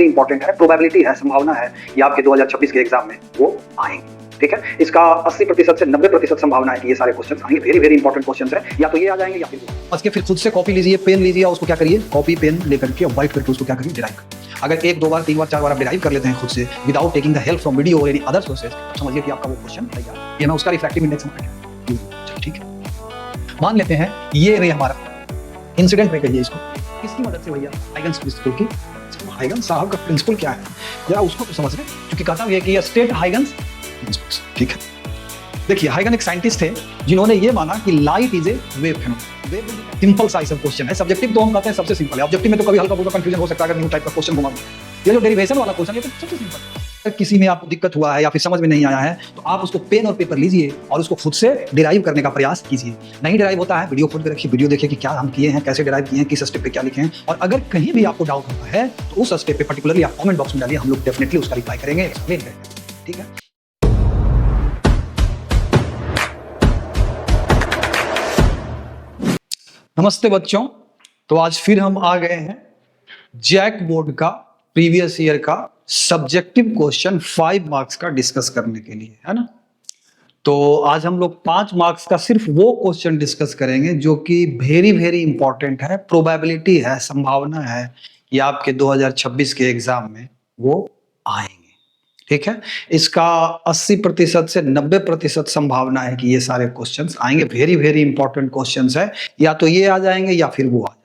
Very important है, probability है, संभावना है ये आपके 2026 के एग्जाम में वो आएंगे। ठीक है, इसका 80% से 90% संभावना है कि ये सारे क्वेश्चन आएंगे। वेरी वेरी इंपॉर्टेंट क्वेश्चन है, या तो ये आ जाएंगे या फिर बस के फिर खुद से कॉपी लीजिए, पेन लीजिए और उसको क्या करिए, कॉपी पेन लेकर के और वाइट करके उसको क्या करिए, डिराइव करिए। अगर 1 2 बार 3 बार 4 बार आप डिराइव कर लेते हैं खुद से without taking the help from video और एनी अदर सोर्सेज, समझिए कि आपका वो क्वेश्चन तैयार है। ये ना उसका रिफ्रैक्टिव इंडेक्स हमारा चलो ठीक है। मान लेते हैं ये रे हमारा इंसिडेंट रे कहिए इसको, किसकी मदद से भैया, हाइगन्स प्रिंसिपल की। हाइगन्स साहब का प्रिंसिपल क्या है जरा उसको तो समझ लें, क्योंकि कहता है कि स्टेट हाइगन्स प्रिंसिपल्स। ठीक है, देखिए हाइगन एक साइंटिस्ट थे जिन्होंने ये माना कि light is a wave phenomenon. Wave simple सा सब क्वेश्चन है, सब्जेक्टिव तो हम कहते हैं सबसे सिंपल है, ऑब्जेक्टिव में तो कभी हल्का फुल्का कंफ्यूजन हो सकता है अगर न्यू टाइप का क्वेश्चन घुमा। ये जो डेरिवेशन वाला क्वेश्चन है तो सबसे सिंपल है। अगर किसी में आपको दिक्कत हुआ है या फिर समझ में नहीं आया है तो आप उसको पेन और पेपर लीजिए और उसको खुद से डिराइव करने का प्रयास कीजिए। नहीं डिराइव होता है, वीडियो खोल के रखिए, वीडियो देखिए कि क्या हम किए हैं, कैसे डिराइव किए हैं, किस स्टेप पे क्या लिखे हैं, और अगर कहीं भी आपको डाउट होता है तो उस स्टेप पे पर्टिकुलरली आप कमेंट बॉक्स में डालिए, हम लोग डेफिनेटली उसका रिप्लाई करेंगे, एक्सप्लेन करेंगे। ठीक है, नमस्ते बच्चों। तो आज फिर हम आ गए हैं जैक बोर्ड का प्रीवियस ईयर का सब्जेक्टिव क्वेश्चन 5 मार्क्स का डिस्कस करने के लिए, है ना। तो आज हम लोग 5 मार्क्स का सिर्फ वो क्वेश्चन डिस्कस करेंगे जो कि वेरी वेरी इंपॉर्टेंट है, प्रोबेबिलिटी है, संभावना है कि आपके 2026 के एग्जाम में वो आएंगे। ठीक है, इसका 80% से 90% संभावना है कि ये सारे क्वेश्चंस आएंगे। वेरी वेरी इंपॉर्टेंट क्वेश्चंस है, या तो ये आ जाएंगे या फिर वो आ जाएंगे।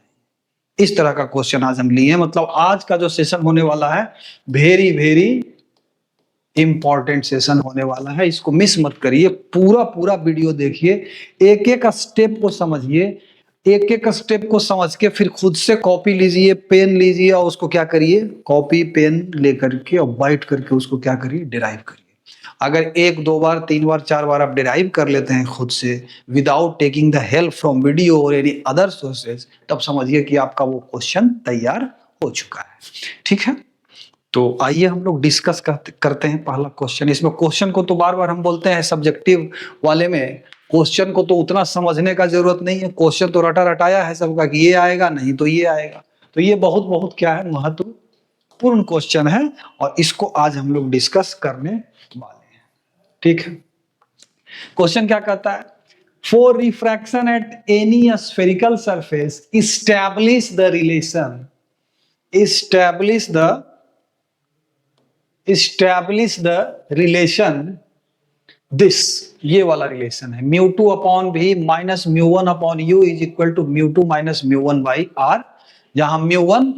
इस तरह का क्वेश्चन आज हम लिए हैं। मतलब आज का जो सेशन होने वाला है वेरी वेरी इंपॉर्टेंट सेशन होने वाला है, इसको मिस मत करिए। पूरा पूरा वीडियो देखिए, एक एक स्टेप को समझिए, एक एक स्टेप को समझ के फिर खुद से कॉपी लीजिए, पेन लीजिए और उसको क्या करिए, कॉपी पेन लेकर के और वाइट करके उसको क्या करिए, डिराइव करिए। अगर 1 2 बार 3 बार 4 बार आप डिराइव कर लेते हैं खुद से without taking the help from video और एनी अदर सोर्सेज, तब समझिए कि आपका वो क्वेश्चन तैयार हो चुका है। ठीक है, तो आइए हम लोग डिस्कस करते हैं पहला क्वेश्चन। इसमें क्वेश्चन को तो बार बार हम बोलते हैं सब्जेक्टिव वाले में क्वेश्चन को तो उतना समझने का जरूरत नहीं है, क्वेश्चन तो रटा रटाया है सबका कि ये आएगा नहीं तो ये आएगा। तो ये बहुत बहुत क्या है, महत्वपूर्ण क्वेश्चन है और इसको आज हम लोग डिस्कस करने वाले हैं। ठीक है, क्वेश्चन क्या कहता है, for refraction at any spherical surface establish the relation, establish the relation this, ये वाला रिलेशन है μ2 upon v minus μ1 upon u is equal to μ2 minus μ1 by r, जहां μ1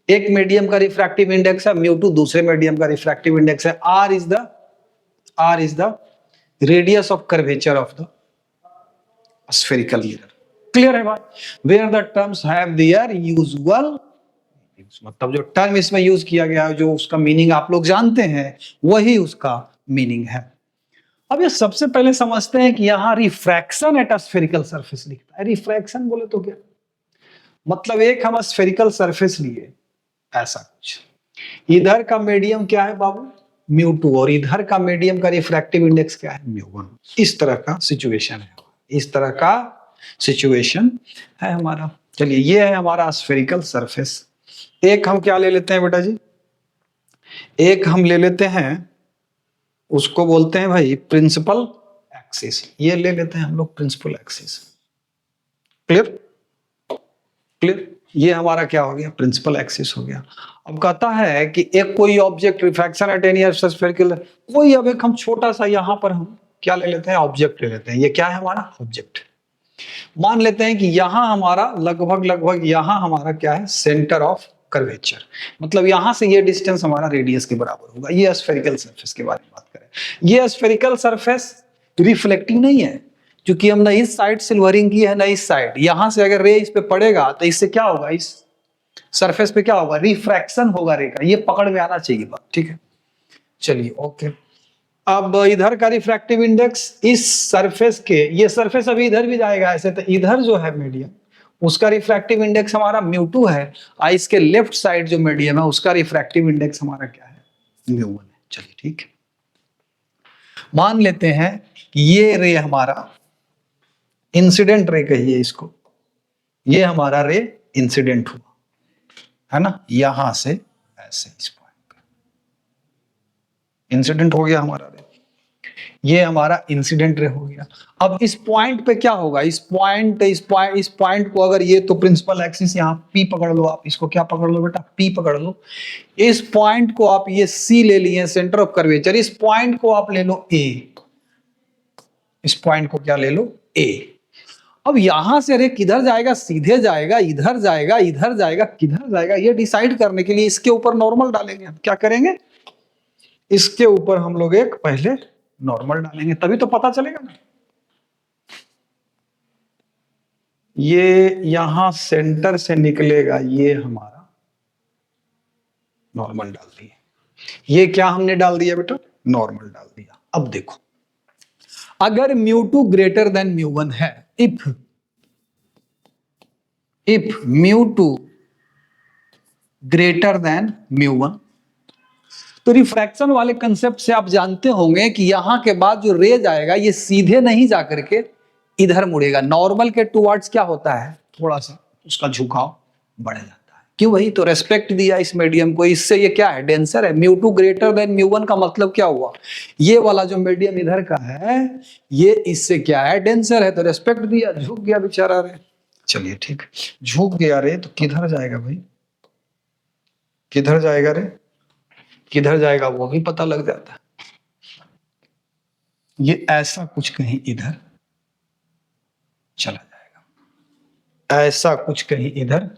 एक मीडियम का रिफ्रैक्टिव इंडेक्स है, μ2 दूसरे मीडियम का रिफ्रैक्टिव इंडेक्स है, r is the radius of curvature of the spherical mirror. Clear है बात, where the terms have their usual, मतलब जो टर्म इसमें यूज किया गया है, जो उसका मीनिंग आप लोग जानते हैं वही उसका मीनिंग है। अब ये सबसे पहले समझते हैं कि यहां रिफ्रैक्शन एट स्फेरिकल सरफेस लिखता है। रिफ्रैक्शन बोले तो क्या मतलब, एक हम स्फेरिकल सरफेस लिए ऐसा कुछ, इधर का मीडियम क्या है बाबू, μ2, और इधर का मीडियम का रिफ्रैक्टिव इंडेक्स क्या है, μ1। इस तरह का सिचुएशन है, इस तरह का सिचुएशन है हमारा। चलिए ये है हमारा स्फेरिकल सरफेस। एक हम क्या ले लेते हैं बेटा जी, एक हम ले लेते हैं, उसको बोलते हैं भाई प्रिंसिपल एक्सिस। ये ले लेते हैं हम लोग प्रिंसिपल एक्सिस। क्लियर, ये हमारा क्या हो गया, प्रिंसिपल एक्सिस हो गया। अब कहता है कि एक कोई object refraction at any spherical कोई, अब एक हम छोटा सा यहां पर हम क्या ले लेते हैं, ऑब्जेक्ट ले लेते हैं। ये क्या है हमारा ऑब्जेक्ट। मान लेते हैं कि यहां हमारा लगभग यहां हमारा क्या है, सेंटर ऑफ कर्वेचर, मतलब यहां से ये डिस्टेंस हमारा रेडियस के बराबर होगा। ये स्फेरिकल सरफेस के बारे में बात करें, ये स्फेरिकल सरफेस रिफ्लेक्टिंग नहीं है, क्योंकि हमने इस साइड सिल्वरिंग की है ना इस साइड। यहां से अगर रे इस पे पड़ेगा तो इससे क्या होगा, इस सरफेस पे क्या होगा, रिफ्रैक्शन होगा रे का। ये पकड़ में आना चाहिए बात। ठीक है, चलिए ओके। अब इधर का रिफ्रैक्टिव इंडेक्स इस सरफेस के, ये सरफेस अभी इधर भी जाएगा ऐसे, तो इधर जो है मीडियम उसका रिफ्रैक्टिव इंडेक्स हमारा μ2 है, और इसके लेफ्ट साइड जो मीडियम है उसका रिफ्रैक्टिव इंडेक्स हमारा क्या है, μ1 है। चलिए ठीक है, मान लेते हैं कि ये रे हमारा इंसिडेंट रे कहिए इसको, ये हमारा रे इंसिडेंट हुआ है ना, यहां से ऐसे इस पॉइंट पे इंसिडेंट हो गया हमारा रे, ये हमारा इंसिडेंट रे हो गया। अब इस पॉइंट पे क्या होगा, इस पॉइंट को अगर ये तो प्रिंसिपल एक्सिस यहाँ P पकड़ लो, आप इसको क्या पकड़ लो बेटा, P पकड़ लो। इस पॉइंट को आप ये C ले लिए सेंटर ऑफ कर्वेचर, इस पॉइंट को आप ले लो A, इस पॉइंट को क्या ले लो A। अब यहां से रे किधर जाएगा, सीधे जाएगा, इधर जाएगा, इधर जाएगा, किधर जाएगा, ये डिसाइड करने के लिए इसके ऊपर नॉर्मल डालेंगे। हम क्या करेंगे, इसके ऊपर हम लोग एक पहले नॉर्मल डालेंगे, तभी तो पता चलेगा ना। ये यहां सेंटर से निकलेगा, ये हमारा नॉर्मल डाल दिए। ये क्या हमने डाल दिया बेटा, नॉर्मल डाल दिया। अब देखो, अगर μ2 ग्रेटर देन μ1 है, इफ μ2 ग्रेटर देन μ1, तो रिफ्रैक्शन वाले कंसेप्ट से आप जानते होंगे कि यहां के बाद जो रे जाएगा ये सीधे नहीं जाकर के इधर मुड़ेगा। नॉर्मल के टुवर्ड्स क्या होता है, थोड़ा सा उसका झुकाव बढ़ जाता है। क्यों, वही तो रेस्पेक्ट दिया इस मीडियम को, इससे ये क्या है, डेंसर है। μ2 ग्रेटर देन μ1 का मतलब क्या हुआ, ये वाला जो मीडियम इधर का है ये इससे क्या है, डेंसर है, तो रेस्पेक्ट दिया, झुक गया बेचारा रे। चलिए ठीक, झुक गया रे तो किधर जाएगा भाई, किधर जाएगा रे, किधर जाएगा वो भी पता लग जाता है। ये ऐसा कुछ कहीं इधर चला जाएगा, ऐसा कुछ कहीं इधर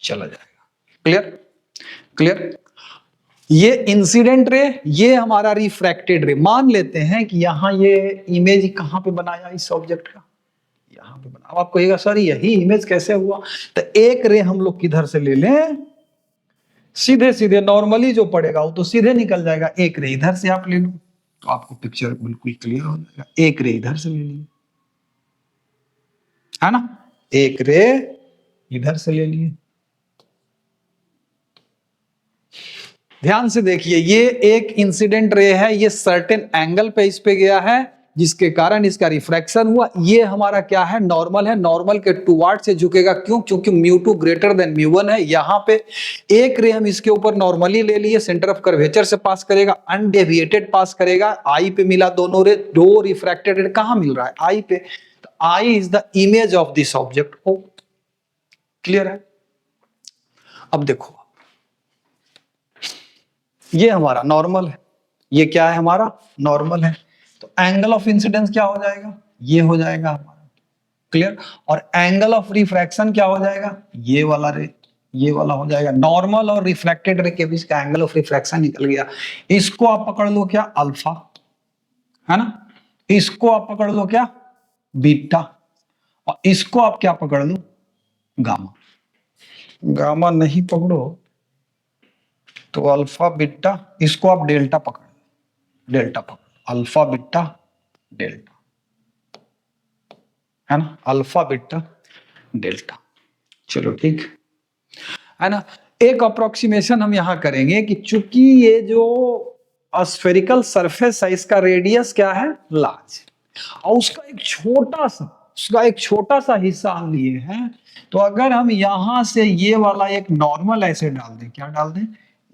चला जाएगा। Clear, clear. ये इंसिडेंट रे, ये हमारा रिफ्रैक्टेड रे। मान लेते हैं कि यहां ये इमेज कहां पे बनाया इस ऑब्जेक्ट का, यहां पे बना। अब आप कहिएगा सर यही इमेज कैसे हुआ, तो एक रे हम लोग किधर से ले लें, सीधे सीधे नॉर्मली जो पड़ेगा वो तो सीधे निकल जाएगा। एक रे इधर से आप ले लो तो आपको पिक्चर बिल्कुल क्लियर हो जाएगा। एक रे इधर से ले लिए, है ना, एक रे इधर से ले लिए। ध्यान से देखिए, ये एक इंसिडेंट रे है, ये सर्टेन एंगल पे इस पे गया है जिसके कारण इसका रिफ्रैक्शन हुआ। ये हमारा क्या है, नॉर्मल है, नॉर्मल के टुवर्ड से झुकेगा। क्यों, क्योंकि μ2 ग्रेटर देन μ1 है। यहाँ पे एक रे हम इसके ऊपर नॉर्मली ले लिए, सेंटर ऑफ कर्वेचर से पास करेगा, अनडेविएटेड पास करेगा। आई पे मिला दोनों रे, दो रिफ्रैक्टेड रे कहां मिल रहा है, आई पे। तो I is the image of this object. ओ क्लियर है। अब देखो, ये हमारा नॉर्मल है, ये क्या है, हमारा नॉर्मल है। तो एंगल ऑफ इंसिडेंस क्या हो जाएगा, ये हो जाएगा हमारा। क्लियर। और एंगल ऑफ रिफ्रैक्शन क्या हो जाएगा, ये वाला रे, ये वाला हो जाएगा। नॉर्मल और रिफ्लेक्टेड रे के बीच का एंगल ऑफ रिफ्रैक्शन निकल गया। इसको आप पकड़ लो क्या, अल्फा, है ना, इसको आप पकड़ लो क्या, बीटा, और इसको आप क्या पकड़ लो, गामा। गामा नहीं पकड़ो तो अल्फा बीटा, इसको आप डेल्टा पकड़, डेल्टा पकड़, अल्फा बीटा डेल्टा, है ना, अल्फा बीटा डेल्टा। चलो ठीक है ना। एक अप्रोक्सीमेशन हम यहां करेंगे कि चूंकि ये जो स्फेरिकल सरफेस है इसका रेडियस क्या है, लार्ज, और उसका एक छोटा सा हिस्सा हम लिए हैं। तो अगर हम यहां से ये वाला एक नॉर्मल ऐसे डाल दें, क्या डाल दें,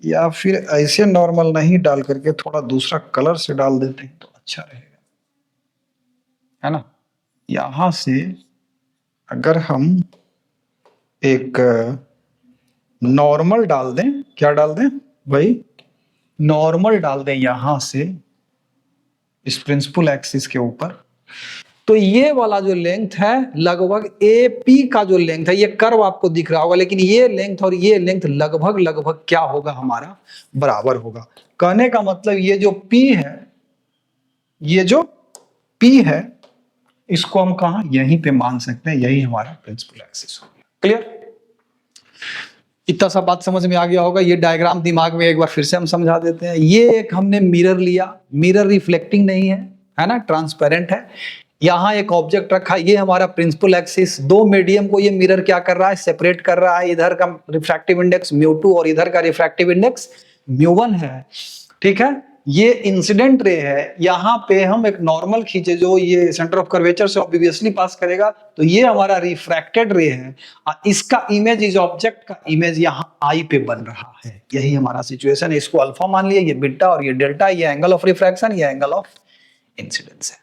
या फिर ऐसे नॉर्मल नहीं डाल करके थोड़ा दूसरा कलर से डाल देते हैं तो अच्छा रहेगा, है ना। यहां से अगर हम एक नॉर्मल डाल दें, क्या डाल दें भाई, नॉर्मल डाल दें यहां से इस प्रिंसिपल एक्सिस के ऊपर, तो ये वाला जो लेंथ है लगभग AP का जो लेंथ है, ये कर्व आपको दिख रहा होगा, लेकिन ये लेंथ और ये लेंथ लगभग क्या होगा, हमारा बराबर होगा। कहने का मतलब ये जो P है, ये जो P है, इसको हम कहां, यहीं पे मान सकते हैं, यही हमारा प्रिंसिपल एक्सिस होगा। क्लियर, इतना सा बात समझ में आ गया होगा। ये डायग्राम दिमाग में एक बार फिर से हम समझा देते हैं। ये एक हमने मिरर लिया, मिरर रिफ्लेक्टिंग नहीं है ना, ट्रांसपेरेंट है। यहां एक ऑब्जेक्ट रखा, ये हमारा प्रिंसिपल एक्सिस, दो मीडियम को ये मिरर क्या कर रहा है, सेपरेट कर रहा है। इधर का रिफ्रैक्टिव इंडेक्स μ2 और इधर का रिफ्रैक्टिव इंडेक्स μ1 है, ठीक है। ये इंसिडेंट रे है, यहाँ पे हम एक नॉर्मल खींचे जो ये सेंटर ऑफ कर्वेचर से ऑब्वियसली पास करेगा, तो ये हमारा रिफ्रैक्टेड रे है और इसका इमेज इस ऑब्जेक्ट का इमेज यहाँ आई पे बन रहा है। यही हमारा सिचुएशन है। इसको अल्फा मान लिया, ये बीटा और ये डेल्टा, ये एंगल ऑफ रिफ्रैक्शन, ये एंगल ऑफ इंसिडेंस है।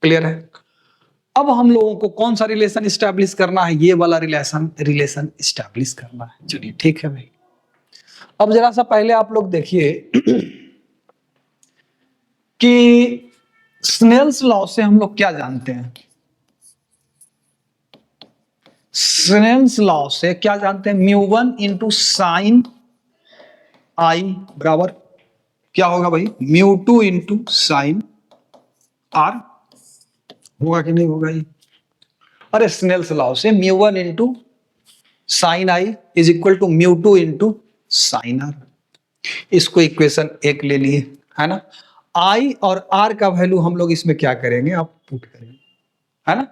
क्लियर है? अब हम लोगों को कौन सा रिलेशन स्टैब्लिश करना है? ये वाला रिलेशन स्टैब्लिश करना है। चलिए ठीक है भाई। अब जरा सा पहले आप लोग देखिए कि स्नेल्स लॉ से हम लोग क्या जानते हैं? स्नेल्स लॉ से क्या जानते हैं? म्यू 1 इंटू साइन आई बराबर क्या होगा भाई? Mu 2 into sine R. होगा कि नहीं होगा ये? अरे स्नेल्स लॉ से mu 1 into sine I is equal to mu 2 into sine R. इसको इक्वेशन 1 ले लिए, है ना? आई और आर का वैल्यू हम लोग इसमें क्या करेंगे? आप पुट करेंगे, है ना?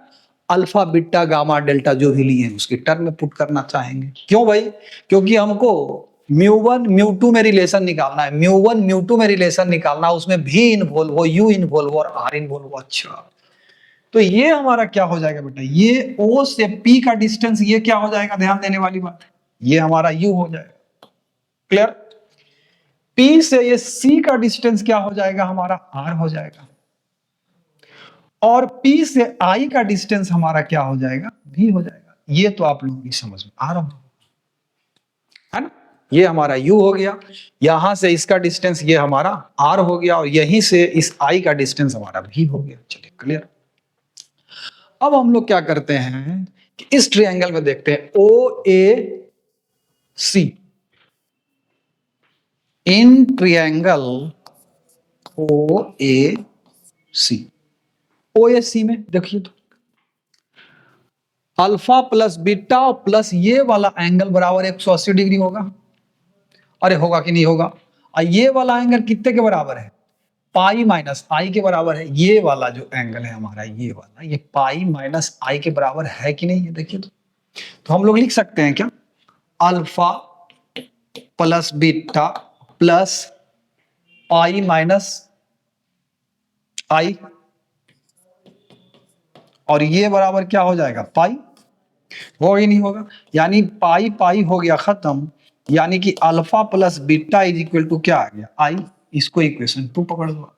अल्फा बीटा गामा डेल्टा जो भी लिए हैं उसके टर्म में पुट करना चाहेंगे। क्यों भाई? क्योंकि हमको म्यू 1 म्यू 2 में रिलेशन निकालना है। म्यू 1 म्यू 2 में रिलेशन निकालना, उसमें भी इन्वॉल्व हो, यू इन्वॉल्व हो और आर इन्वॉल्व हो। अच्छा, तो ये हमारा क्या हो जाएगा बेटा? ये ओ से पी का डिस्टेंस ये क्या हो जाएगा? ध्यान देने वाली बात है, ये हमारा यू हो जाएगा। क्लियर? पी से ये सी का डिस्टेंस क्या हो जाएगा? हमारा आर हो जाएगा। और P से I का डिस्टेंस हमारा क्या हो जाएगा? V हो जाएगा। ये तो आप लोगों की समझ में आ रहा है ना? ये हमारा U हो गया, यहां से इसका डिस्टेंस ये हमारा R हो गया और यहीं से इस I का डिस्टेंस हमारा V हो गया। चलिए क्लियर। अब हम लोग क्या करते हैं कि इस ट्रायंगल में देखते हैं OAC। In triangle OAC, OAC में देखिए तो अल्फा प्लस बीटा प्लस ये वाला एंगल बराबर 180 डिग्री होगा। अरे होगा कि नहीं होगा? और ये वाला एंगल कितने के बराबर है? पाई माइनस आई के बराबर है। ये वाला जो एंगल है हमारा, ये वाला, ये पाई माइनस आई के बराबर है कि नहीं? ये देखिए तो हम लोग लिख सकते हैं क्या? Alpha plus beta plus pi minus I, और ये बराबर क्या हो जाएगा? पाई। होगा ही नहीं होगा? यानी पाई पाई हो गया खत्म, यानी कि alpha plus beta is equal to क्या आ गया? आई। इसको इक्वेशन 2 पकड़ लो।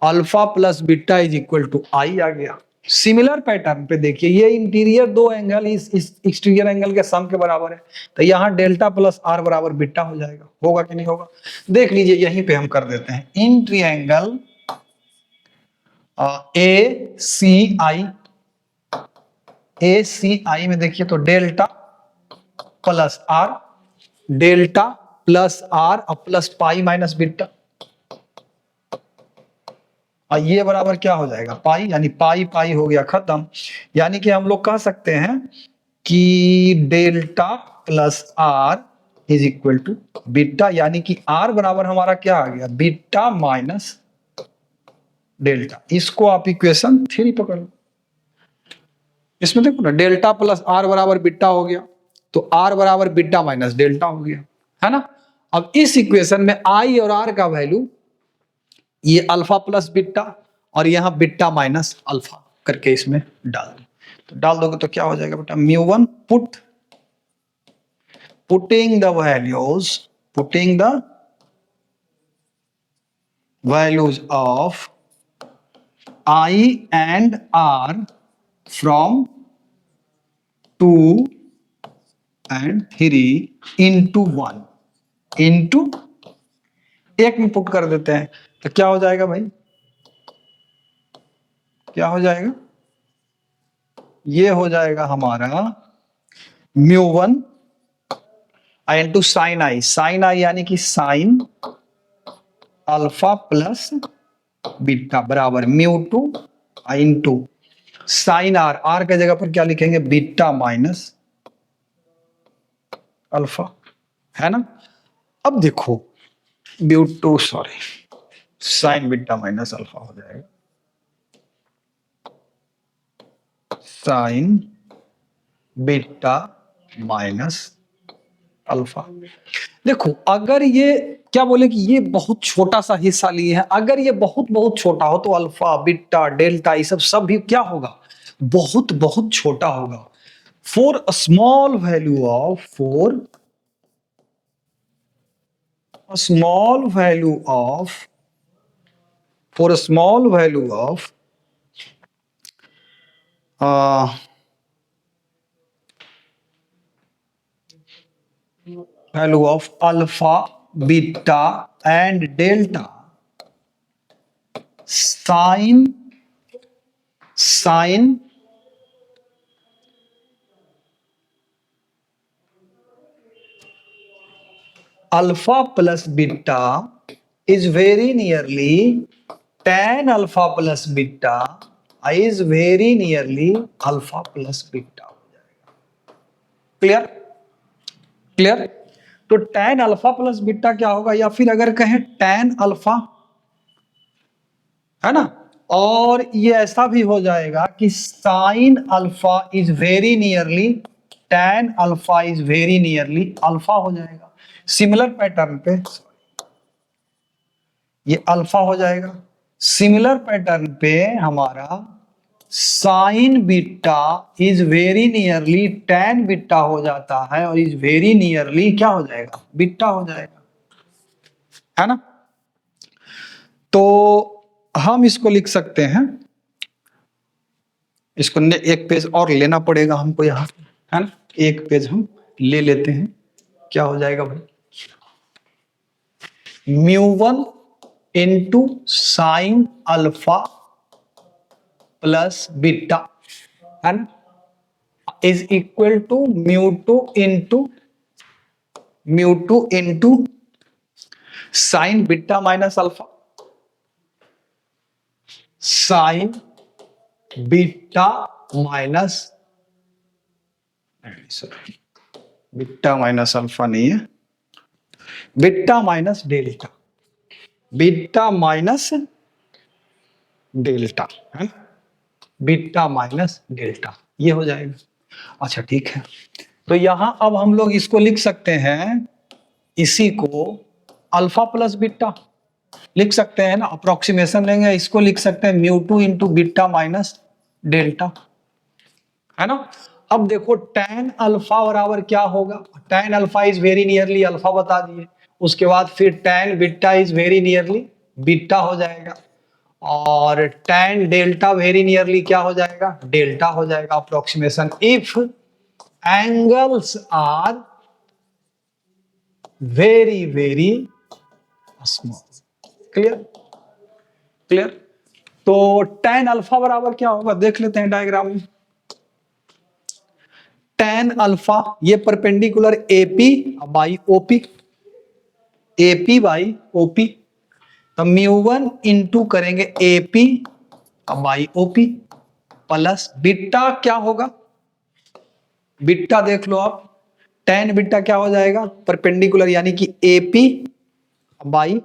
Alpha plus beta is equal to I आ गया। सिमिलर पैटर्न पे देखिए, ये इंटीरियर दो एंगल इस एक्सटीरियर एंगल के सम के बराबर है, तो यहाँ डेल्टा प्लस आर बराबर बीटा हो जाएगा। होगा कि नहीं होगा? देख लीजिए, यहीं पे हम कर देते हैं। In triangle A C I, ACI में देखिए तो delta plus R, delta plus R और प्लस पाई माइनस बीटा, और ये बराबर क्या हो जाएगा? पाई। यानी पाई पाई हो गया खत्म। यानी कि हम लोग कह सकते हैं कि delta plus R is equal to beta, यानी कि आर बराबर हमारा क्या आ गया? Beta minus delta. इसको आप इक्वेशन 3 पकड़ लो। इसमें देखो ना, डेल्टा प्लस आर बराबर बीटा हो गया, तो आर बराबर बीटा माइनस डेल्टा हो गया, है ना? अब इस इक्वेशन में आई और आर का वैल्यू, ये अल्फा प्लस बीटा और यहां बीटा माइनस अल्फा करके इसमें डाल दो। तो डाल दोगे तो क्या हो जाएगा बेटा? Mu 1 putting the values of I and R from 2 and 3 into 1 into 1 में पुट कर देते हैं, तो क्या हो जाएगा भाई? क्या हो जाएगा? ये हो जाएगा हमारा mu 1 into sine I. Sine I यानी कि साइन अल्फा प्लस बीटा बराबर mu 2 into sine R. R के जगह पर क्या लिखेंगे? बीटा माइनस अल्फा, है ना? अब देखो, mu 2 sorry sine beta minus alpha हो जाएगा साइन बीटा माइनस अल्फा। देखो अगर ये क्या बोले कि ये बहुत छोटा सा हिस्सा लिए हैं, अगर ये बहुत बहुत छोटा हो तो अल्फा बीटा डेल्टा ये सब भी क्या होगा, बहुत बहुत छोटा होगा। For a small value of a small value of for a small value of value of alpha beta and delta sin alpha plus beta is very nearly tan alpha plus beta is very nearly alpha plus beta। Clear clear. तो tan alpha plus beta क्या होगा, या फिर अगर कहें tan alpha, है ना, और ये ऐसा भी हो जाएगा कि sine alpha is very nearly tan alpha is very nearly alpha हो जाएगा। सिमिलर पैटर्न पे ये अल्फा हो जाएगा, सिमिलर पैटर्न पे हमारा sign beta is very nearly tan beta हो जाता है और इज वेरी नियरली क्या हो जाएगा, बीटा हो जाएगा, है ना। तो हम इसको लिख सकते हैं, इसको एक पेज और लेना पड़ेगा हमको यहाँ, है ना, एक पेज हम ले लेते हैं। क्या हो जाएगा भाई, μ1 into sine alpha plus beta, है ना, is equal to μ2 into sine beta minus alpha, sine beta minus, sorry beta minus alpha नहीं है, beta minus delta, beta minus delta, है ना, बीटा माइनस डेल्टा ये हो जाएगा। अच्छा ठीक है, तो यहां अब हम लोग इसको लिख सकते हैं, इसी को अल्फा प्लस बीटा लिख सकते हैं ना, अप्रोक्सीमेशन लेंगे, इसको लिख सकते हैं μ2 इंटू बीटा माइनस डेल्टा, है ना। अब देखो tan अल्फा बराबर क्या होगा, tan alpha is very nearly alpha बता दिए, उसके बाद फिर tan beta is very nearly beta हो जाएगा, और tan डेल्टा वेरी नियरली क्या हो जाएगा, डेल्टा हो जाएगा। Approximation if angles are very very small. Clear clear. तो tan अल्फा बराबर क्या होगा देख लेते हैं डायग्राम में। tan अल्फा ये perpendicular AP by OP, AP by OP, तो μ1 इंटू करेंगे AP by OP plus beta क्या होगा, बीटा देख लो आप, tan बीटा क्या हो जाएगा, परपेंडिकुलर यानी कि AP by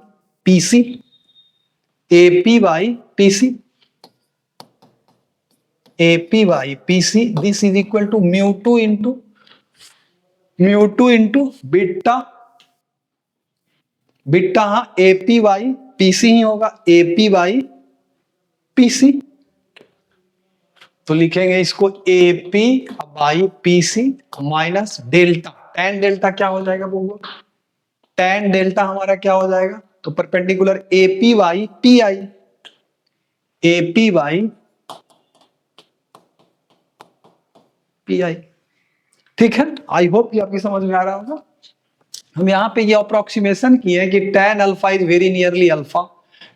PC, AP by PC, AP by PC, this is equal to μ2 into beta, beta हाँ AP बाई PC ही होगा, AP बाई PC, तो लिखेंगे इसको AP by PC minus delta, tan delta क्या हो जाएगा बोलो, tan डेल्टा हमारा क्या हो जाएगा, तो perpendicular AP by PI, AP by PI। ठीक है, आई होप ये आपकी समझ में आ रहा होगा। हम यहाँ पे ये अप्रोक्सीमेशन किए कि tan alpha is very nearly alpha,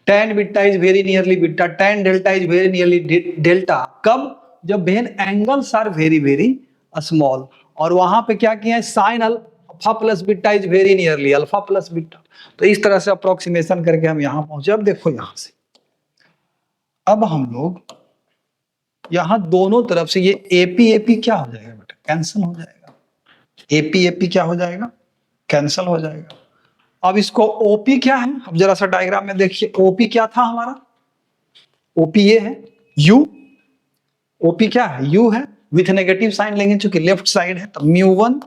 tan beta is very nearly beta, tan delta is very nearly delta, कब, जब when angles are very very small, और वहां पे क्या किया है, sine alpha plus beta is very nearly alpha plus beta. तो इस तरह से अप्रोक्सीमेशन करके हम यहाँ पहुंचे। अब देखो यहां से, अब हम लोग यहां दोनों तरफ से ये AP क्या हो जाएगा बेटा, कैंसिल हो जाएगा, AP क्या हो जाएगा, कैंसिल हो जाएगा। अब इसको OP क्या है, अब जरा सा डायग्राम में देखिए, OP क्या था हमारा, OP ये है U, OP क्या है, U है, विथ नेगेटिव साइन लेंगे चूंकि लेफ्ट साइड है, तो μ1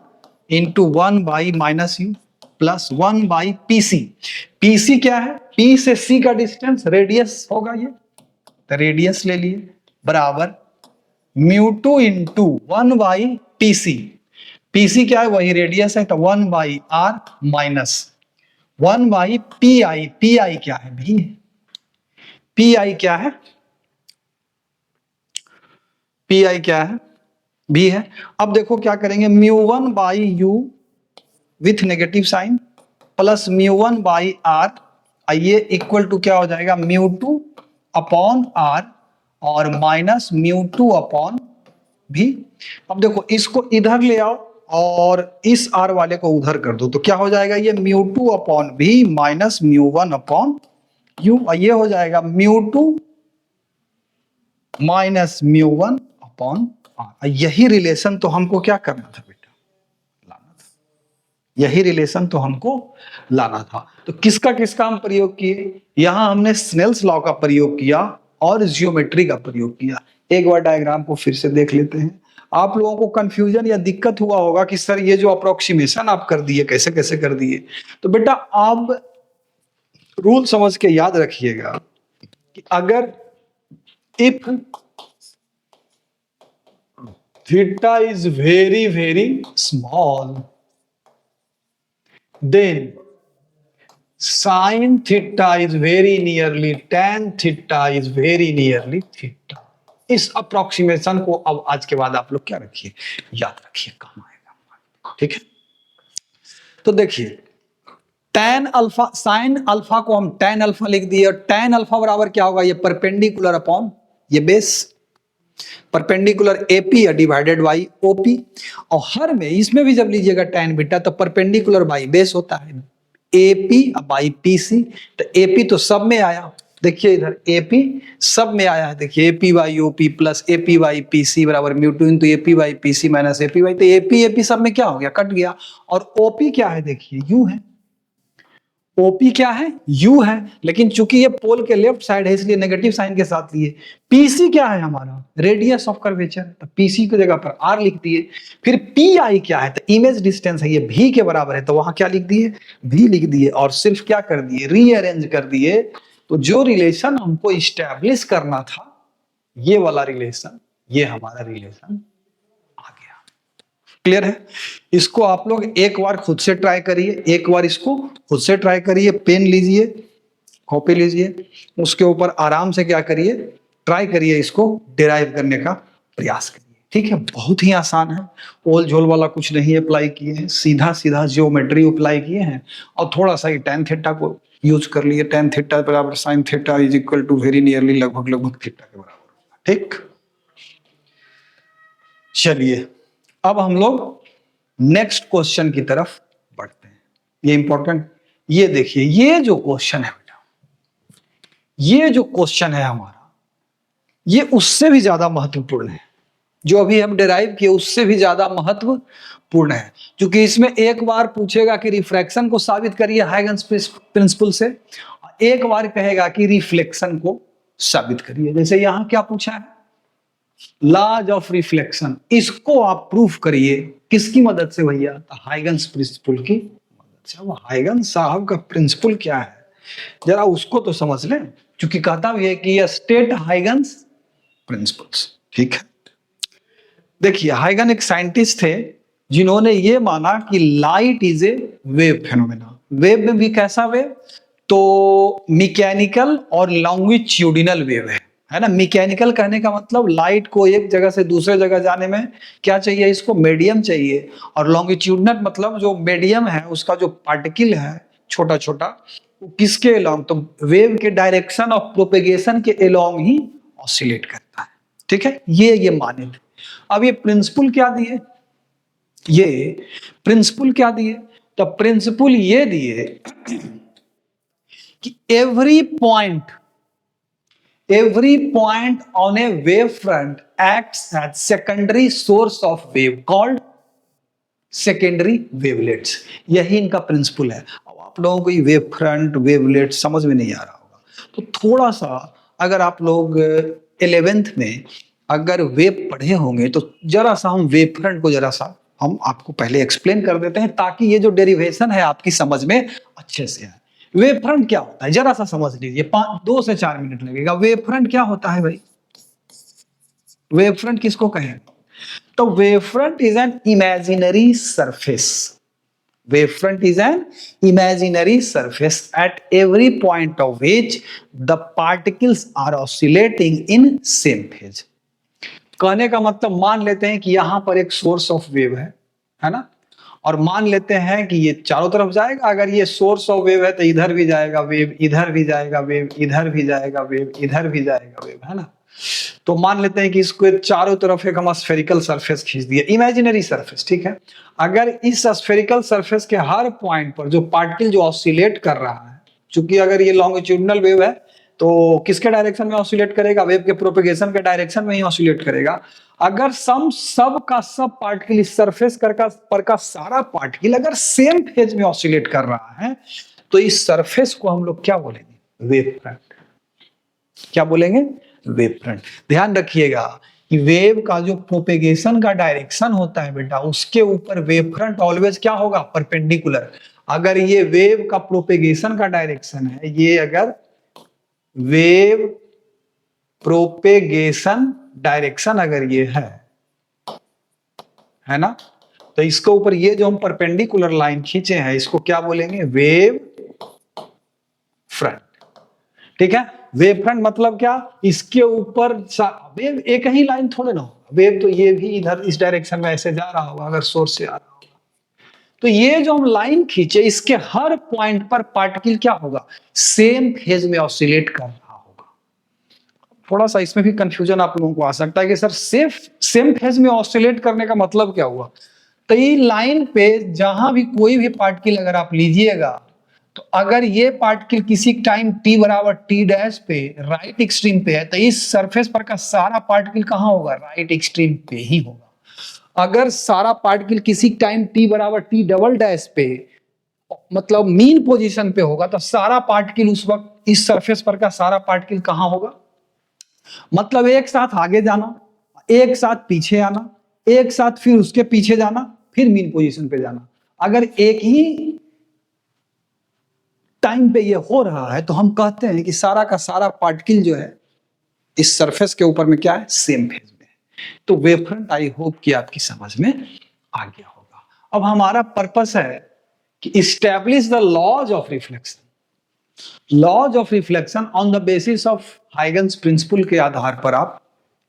into 1 by minus U plus 1 by P C. P C क्या है? पी से सी का डिस्टेंस रेडियस होगा ये, तो रेडियस ले लिए, बराबर mu two into 1 by P C. P C क्या है? वही रेडियस है, तो 1 by R minus 1 by P I. P I क्या है? भी पी आई क्या है? पी आई क्या है? भी है। अब देखो क्या करेंगे, mu 1 by U with negative sign plus mu 1 by R, आइए इक्वल टू क्या हो जाएगा, म्यू 2 अपॉन आर और माइनस म्यू 2 अपॉन भी। अब देखो इसको इधर ले आओ और इस आर वाले को उधर कर दो, तो क्या हो जाएगा, ये mu 2 upon V minus mu 1 upon U, ये हो जाएगा mu 2 minus mu 1 upon R. यही रिलेशन तो हमको क्या करना था बेटा, लाना था। यही रिलेशन तो हमको लाना था। तो किसका किसका हम प्रयोग किए? यहां हमने स्नेल्स लॉ का प्रयोग किया और जियोमेट्री का प्रयोग किया। एक बार डायग्राम को फिर से देख लेते हैं। आप लोगों को कंफ्यूजन या दिक्कत हुआ होगा कि सर ये जो अप्रोक्सीमेशन आप कर दिए कैसे कैसे कर दिए, तो बेटा आप रूल समझ के याद रखिएगा कि अगर if theta is very very small then sine theta is very nearly tan theta is very nearly theta. इस अप्रोक्सीमेशन को अब आज के बाद आप लोग क्या रखिए, याद रखिए, काम आएगा। ठीक है, तो देखिए tan अल्फा, साइन अल्फा को हम tan अल्फा लिख दिए, और tan अल्फा बराबर क्या होगा, ये परपेंडिकुलर अपॉन ये base, perpendicular AP divided by OP. और हर में इसमें भी जब लीजिएगा tan बीटा तो परपेंडिकुलर बाई बेस होता है, एपी बाई पीसी। तो एपी तो सब में आया, देखिए इधर एपी सब में आया है, देखिए AP by OP plus AP by PC बराबर mu two into AP by PC minus AP by, तो एपी एपी सब में क्या हो गया, कट गया। और ओपी क्या है, देखिए यू है, ओपी क्या है, यू है, लेकिन चूंकि ये पोल के लेफ्ट साइड है इसलिए नेगेटिव साइन के साथ लिए। पीसी क्या है हमारा, रेडियस ऑफ कर्वेचर, तो पीसी की जगह पर आर लिख दिए। फिर पी आई क्या है, तो इमेज डिस्टेंस है, ये भी के बराबर है, तो वहां क्या लिख दिए, भी लिख दिए, और सिर्फ क्या कर दिए, रीअरेंज कर दिए। तो जो रिलेशन हमको इस्टेब्लिश करना था, ये वाला रिलेशन, ये हमारा रिलेशन आ गया। क्लियर है? इसको आप लोग एक बार खुद से ट्राई करिए, एक बार इसको खुद से ट्राई करिए, पेन लीजिए, कॉपी लीजिए, उसके ऊपर आराम से क्या करिए, ट्राई करिए, इसको डिराइव करने का प्रयास करिए। ठीक है, बहुत ही आसान है, ओल झोल वाला कुछ नहीं अप्लाई किए हैं, सीधा सीधा जियोमेट्री अप्लाई किए हैं, और थोड़ा सा ही tan थीटा को यूज कर लिए। tan थीटा बराबर sin theta is equal to very nearly, लगभग लगभग थीटा के बराबर। ठीक, चलिए अब हम लोग नेक्स्ट क्वेश्चन की तरफ बढ़ते हैं। ये इंपॉर्टेंट, ये देखिए, ये जो क्वेश्चन है बेटा, ये जो क्वेश्चन है हमारा, ये उससे भी ज्यादा महत्वपूर्ण है, जो अभी हम डिराइव किए उससे भी ज्यादा महत्वपूर्ण है, क्योंकि इसमें एक बार पूछेगा कि रिफ्रैक्शन को साबित करिए हाइगन्स प्रिंसिपल से, एक बार कहेगा कि रिफ्लेक्शन को साबित करिए। जैसे यहां क्या पूछा है, लॉज ऑफ रिफ्लेक्शन, इसको आप प्रूफ करिए किसकी मदद से भैया, तो हाइगन्स प्रिंसिपल की मदद से। अब हाइगन्स साहब का प्रिंसिपल क्या है, जरा उसको तो समझ लें, क्योंकि कहता भी है कि यह स्टेट हाइगन्स प्रिंसिपल्स। ठीक है, देखिए हाइगन एक साइंटिस्ट थे जिन्होंने ये माना कि light is a wave phenomena. Wave में भी कैसा वेव, तो मैकेनिकल और लॉन्गिट्यूडिनल वेव है ना। मैकेनिकल कहने का मतलब लाइट को एक जगह से दूसरे जगह जाने में क्या चाहिए, इसको मीडियम चाहिए, और लॉन्गिट्यूडिनल मतलब जो मीडियम है उसका जो पार्टिकल है छोटा छोटा, वो किसके एलोंग, तो वेव के डायरेक्शन ऑफ प्रोपेगेशन के एलोंग ही ऑसिलेट करता है। ठीक है, ये माने थे। अब ये प्रिंसिपल क्या दिए, ये प्रिंसिपल क्या दिए, तो प्रिंसिपल ये दिए कि every point on a wave front acts as secondary source of wave called secondary wavelets। यही इनका प्रिंसिपल है। अब आप लोगों को ये वेव फ्रंट वेवलेट समझ में नहीं आ रहा होगा, तो थोड़ा सा अगर आप लोग 11th में अगर वेव पढ़े होंगे तो जरा सा हम वेव फ्रंट को जरा सा हम आपको पहले एक्सप्लेन कर देते हैं ताकि ये जो डेरिवेशन है आपकी समझ में अच्छे से आए। वेव फ्रंट क्या होता है जरा सा समझ लीजिए, 2 से 4 मिनट लगेगा। वेव फ्रंट क्या होता है भाई? वेव फ्रंट किसको कहें? तो wave front is an imaginary surface. Wave front is an imaginary surface at every point of which the particles are oscillating in same phase। कहने का मतलब मान लेते हैं कि यहां पर एक सोर्स ऑफ वेव है ना, और मान लेते हैं कि ये चारों तरफ जाएगा। अगर ये सोर्स ऑफ वेव है तो इधर भी जाएगा वेव, इधर भी जाएगा वेव, इधर भी जाएगा वेव, इधर भी जाएगा वेव, है ना। तो मान लेते हैं कि इसको चारों तरफ एक हम स्फेरिकल सरफेस खींच दिए, इमेजिनरी सरफेस, ठीक है। अगर इस स्फेरिकल सरफेस के हर पॉइंट पर जो पार्टिकल जो ऑसिलेट कर रहा है, चूंकि अगर ये लॉन्गिट्यूडिनल वेव है तो किसके डायरेक्शन में ऑसिलेट करेगा? वेव के प्रोपेगेशन के डायरेक्शन में ही ऑसिलेट करेगा। अगर सब का सब पार्टिकल इस सरफेस पर का सारा पार्टिकल अगर सेम फेज में ऑसिलेट कर रहा है तो इस सरफेस को हम लोग क्या बोलेंगे? Wave front. क्या बोलेंगे? Wave front. ध्यान रखिएगा कि वेव का जो प्रोपेगेशन का डायरेक्शन होता है बेटा, उसके ऊपर वेव फ्रंट ऑलवेज क्या होगा? परपेंडिकुलर। अगर ये वेव का प्रोपेगेशन का डायरेक्शन है, ये अगर वेव प्रोपेगेशन डायरेक्शन अगर ये है ना, तो इसके ऊपर ये जो हम परपेंडिकुलर लाइन खींचे हैं इसको क्या बोलेंगे? Wave front. ठीक है। वेव फ्रंट मतलब क्या? इसके ऊपर वेव एक ही लाइन थोड़े ना होगा, वेव तो ये भी इधर इस डायरेक्शन में ऐसे जा रहा होगा अगर सोर्स से आ रहा होगा। तो ये जो हम लाइन खींचे इसके हर पॉइंट पर पार्टिकल क्या होगा? सेम फेज में ऑसिलेट कर रहा होगा। थोड़ा सा इसमें भी कंफ्यूजन आप लोगों को आ सकता है कि सर सेम फेज में ऑसिलेट करने का मतलब क्या हुआ? तो ये लाइन पे जहां भी कोई भी पार्टिकल अगर आप लीजिएगा तो अगर ये पार्टिकल किसी टाइम t बराबर t डैश पे राइट एक्सट्रीम पे है तो इस सरफेस पर का सारा पार्टिकल कहां होगा? राइट एक्सट्रीम पे ही होगा। अगर सारा पार्टिकल किसी टाइम t बराबर t डबल डैश पे मतलब मीन पोजीशन पे होगा तो सारा पार्टिकल उस वक्त इस सरफेस पर का सारा पार्टिकल कहां होगा? मतलब एक साथ आगे जाना, एक साथ पीछे आना, एक साथ फिर उसके पीछे जाना, फिर मीन पोजीशन पे जाना। अगर एक ही टाइम पे ये हो रहा है तो हम कहते हैं कि सारा का सारा पार्टिकल जो है इस सरफेस के ऊपर में क्या है? सेम फेज में है। तो वेव फ्रंट आई होप कि आपकी समझ में आ गया होगा। अब हमारा पर्पस है कि establish the laws of reflection. Laws of reflection on the basis of Huygens principle के आधार पर आप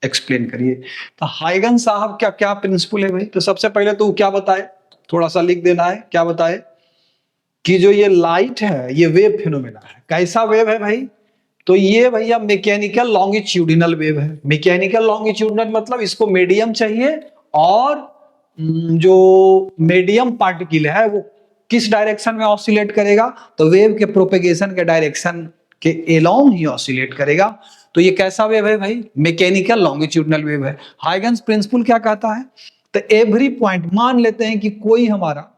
एक्सप्लेन करिए। तो हाइगन्स साहब क्या क्या प्रिंसिपल है भाई? तो सबसे पहले तो क्या बताए, थोड़ा सा लिख देना है। क्या बताए? कि जो ये लाइट है ये वेव फिनोमेना है। कैसा वेव है भाई? तो ये भैया मैकेनिकल लॉन्गिट्यूडिनल वेव है। मैकेनिकल लॉन्गिट्यूडिनल मतलब इसको मीडियम चाहिए और जो मीडियम पार्टिकल है वो किस डायरेक्शन में ऑसिलेट करेगा? तो वेव के प्रोपेगेशन के डायरेक्शन के एलोंग ही ऑसिलेट करेगा। तो ये कैसा वेव है भाई? मैकेनिकल लॉन्गिट्यूडिनल वेव है। हाइगन्स प्रिंसिपल क्या कहता है? तो एवरी पॉइंट, मान लेते हैं कि कोई हमारा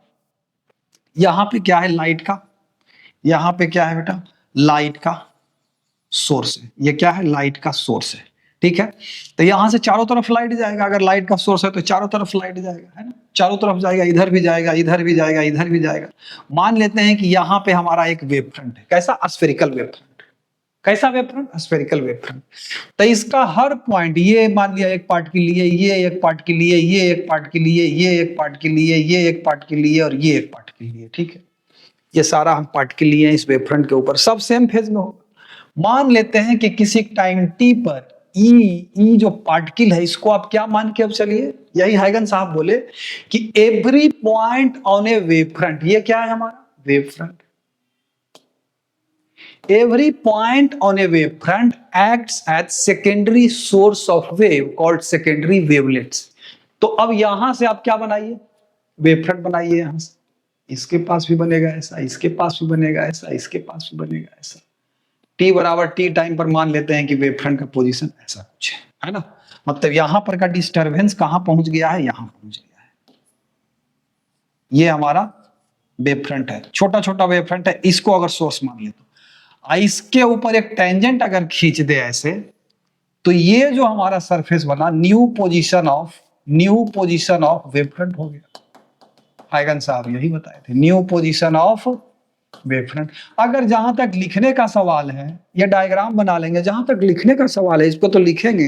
यहां पे क्या है? लाइट का, यहां पे क्या है बेटा? लाइट का सोर्स है। ये क्या है? लाइट का सोर्स है। ठीक है। तो यहां से चारों तरफ लाइट जाएगा। अगर लाइट का सोर्स है तो चारों तरफ लाइट जाएगा, है ना, चारों तरफ जाएगा, इधर भी जाएगा, इधर भी जाएगा, इधर भी जाएगा। मान लेते हैं कि यहां पे हमारा एक वेव फ्रंट है। कैसा? Spherical wave front. कैसा wave front? Spherical wave front. तो इसका हर पॉइंट, ये मान लिया एक पार्ट के लिए, ये एक पार्ट के लिए, ये एक पार्ट के लिए, ये एक पार्ट के लिए, ये एक पार्ट के लिए और ये एक पार्ट के लिए। ठीक है। ये सारा हम पार्ट के लिए इस वेव फ्रंट के ऊपर सब सेम फेज में होगा। मान लेते हैं कि किसी टाइम t पर ई जो पार्टिकल है इसको आप क्या मान के अब चलिए, यही हाइगन साहब बोले कि every point on a wave front, ये क्या है हमारा? Wave front. Every point on a wave front acts as secondary source of wave called secondary wavelets। तो अब यहां से आप क्या बनाइए? वेव फ्रंट बनाइए। यहां से इसके पास भी बनेगा ऐसा, इसके पास भी बनेगा ऐसा, इसके पास भी बनेगा ऐसा। t बराबर t टाइम पर मान लेते हैं कि वेव फ्रंट का पोजीशन ऐसा कुछ है ना। मतलब यहां पर का डिस्टरबेंस कहां पहुंच गया है? यहां पहुंच गया है। ये हमारा वेव फ्रंट है, छोटा छोटा वेव फ्रंट है। इसको अगर सोर्स मान ले तो इसके ऊपर एक टेंजेंट अगर खींच दे ऐसे तो ये जो हमारा सरफेस बना new position of wave front हो गया। हाइगन्स साहब यही बताए थे, new position of wave front. अगर जहां तक लिखने का सवाल है, ये डायग्राम बना लेंगे, जहां तक लिखने का सवाल है इसको तो लिखेंगे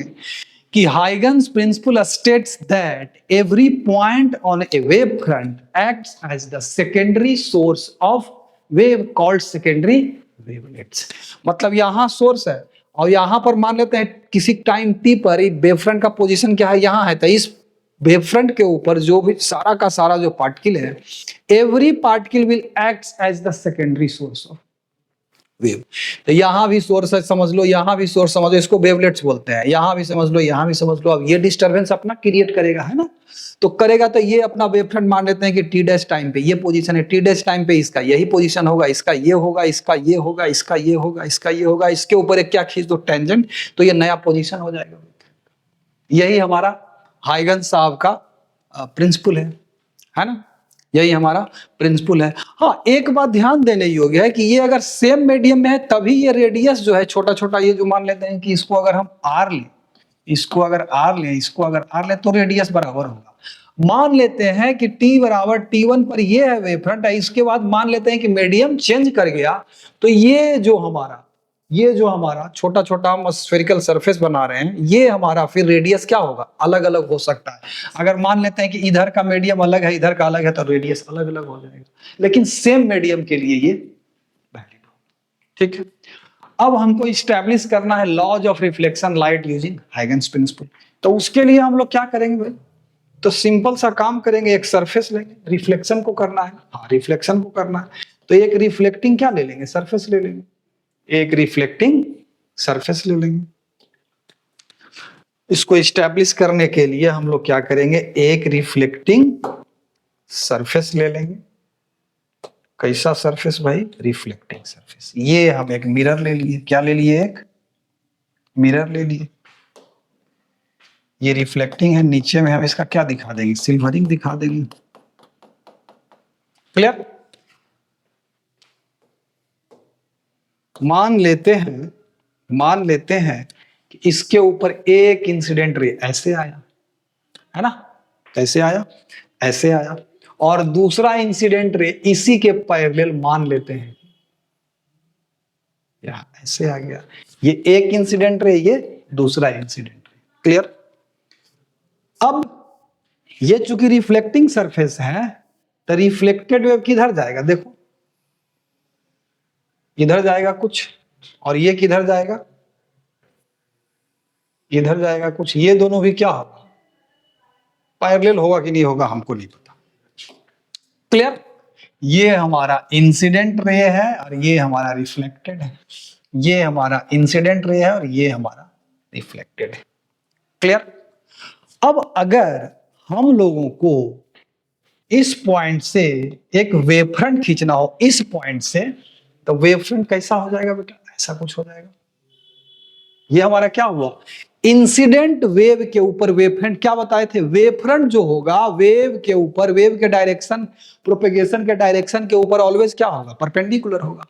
कि Huygens principle states that every point on a wave front acts as the secondary source of wave called secondary wavelets. मतलब यहां सोर्स है और यहां पर मान लेते हैं किसी टाइम टी पर वेव फ्रंट का पोजीशन क्या है, यहां है, तो इस वेव फ्रंट के ऊपर जो भी सारा का सारा जो पार्टिकल है, every particle will act as the secondary source of wave. तो यहां भी सोर्स है समझ लो, यहां भी सोर्स समझ लो, इसको वेवलेट्स बोलते हैं, यहां भी समझ लो, यहां भी समझ लो। अब ये डिस्टरबेंस अपना क्रिएट करेगा, है ना, तो करेगा, तो ये अपना वेव फ्रंट मान लेते हैं कि टी डैश टाइम पे ये पोजीशन है, टी डैश टाइम पे इसका यही पोजीशन होगा, इसका ये होगा, इसका ये होगा, इसका ये होगा, इसका ये होगा, इसके ऊपर एक क्या खींच दो टेंजेंट, तो ये नया पोजीशन हो जाएगा। यही हमारा हाइगन्स साहब का प्रिंसिपल है ना, यही हमारा प्रिंसिपल है। हाँ, एक बात ध्यान देने योग्य है कि ये अगर सेम मीडियम में है तभी ये रेडियस जो है छोटा छोटा, ये जो मान लेते हैं कि इसको अगर हम आर लें, इसको अगर आर लें, इसको अगर आर लें, तो रेडियस बराबर होगा। मान लेते हैं कि t बराबर t1 पर ये है वेव फ्रंट, इसके बाद मान लेते हैं कि मीडियम चेंज कर गया, तो ये जो हमारा छोटा छोटा हम स्फेरिकल सरफेस बना रहे हैं, ये हमारा फिर रेडियस क्या होगा, अलग अलग हो सकता है। अगर मान लेते हैं कि इधर का मीडियम अलग है, इधर का अलग है, तो रेडियस अलग अलग हो जाएगा, लेकिन सेम मीडियम के लिए ये वैलिड हो। ठीक है, अब हमको इस्टेब्लिश करना है laws of reflection light using Huygens principle. तो उसके लिए हम लोग क्या करेंगे भाई, तो सिंपल सा काम करेंगे, एक सरफेस लेंगे, रिफ्लेक्शन को करना है, हाँ रिफ्लेक्शन को करना है, तो एक रिफ्लेक्टिंग क्या ले लेंगे, सरफेस ले लेंगे, एक रिफ्लेक्टिंग सरफेस ले लेंगे। इसको इस्टेब्लिश करने के लिए हम लोग क्या करेंगे, एक रिफ्लेक्टिंग सरफेस ले लेंगे। कैसा सरफेस भाई, रिफ्लेक्टिंग सरफेस। ये हम एक मिरर ले लिए, क्या ले लिए, एक मिरर ले लिए। ये रिफ्लेक्टिंग है, नीचे में हम इसका क्या दिखा देंगे, सिल्वरिंग दिखा देंगे। क्लियर। मान लेते हैं कि इसके ऊपर एक इंसिडेंट रे ऐसे आया, है ना, कैसे आया, ऐसे आया, और दूसरा इंसिडेंट रे इसी के पैरेलल मान लेते हैं या ऐसे आ गया। ये एक इंसिडेंट रे, ये दूसरा इंसिडेंट रे। क्लियर। अब ये चूंकि रिफ्लेक्टिंग सरफेस है, तो रिफ्लेक्टेड वेव किधर जाएगा, देखो इधर जाएगा कुछ, और ये किधर जाएगा, इधर जाएगा कुछ। ये दोनों भी क्या होगा, पैरेलल होगा कि नहीं होगा हमको नहीं पता। क्लियर। ये हमारा इंसिडेंट रे है और ये हमारा रिफ्लेक्टेड है, ये हमारा इंसिडेंट रे है और ये हमारा रिफ्लेक्टेड है। क्लियर। अब अगर हम लोगों को इस पॉइंट से एक वेव फ्रंट खींचना हो, इस पॉइंट से, तो वेव फ्रंट कैसा हो जाएगा बेटा, ऐसा कुछ हो जाएगा। ये हमारा क्या हुआ, इंसिडेंट वेव के ऊपर वेव फ्रंट। क्या बताए थे, वेव फ्रंट जो होगा वेव के ऊपर, वेव के डायरेक्शन, प्रोपेगेशन के डायरेक्शन के ऊपर ऑलवेज क्या होगा, परपेंडिकुलर होगा।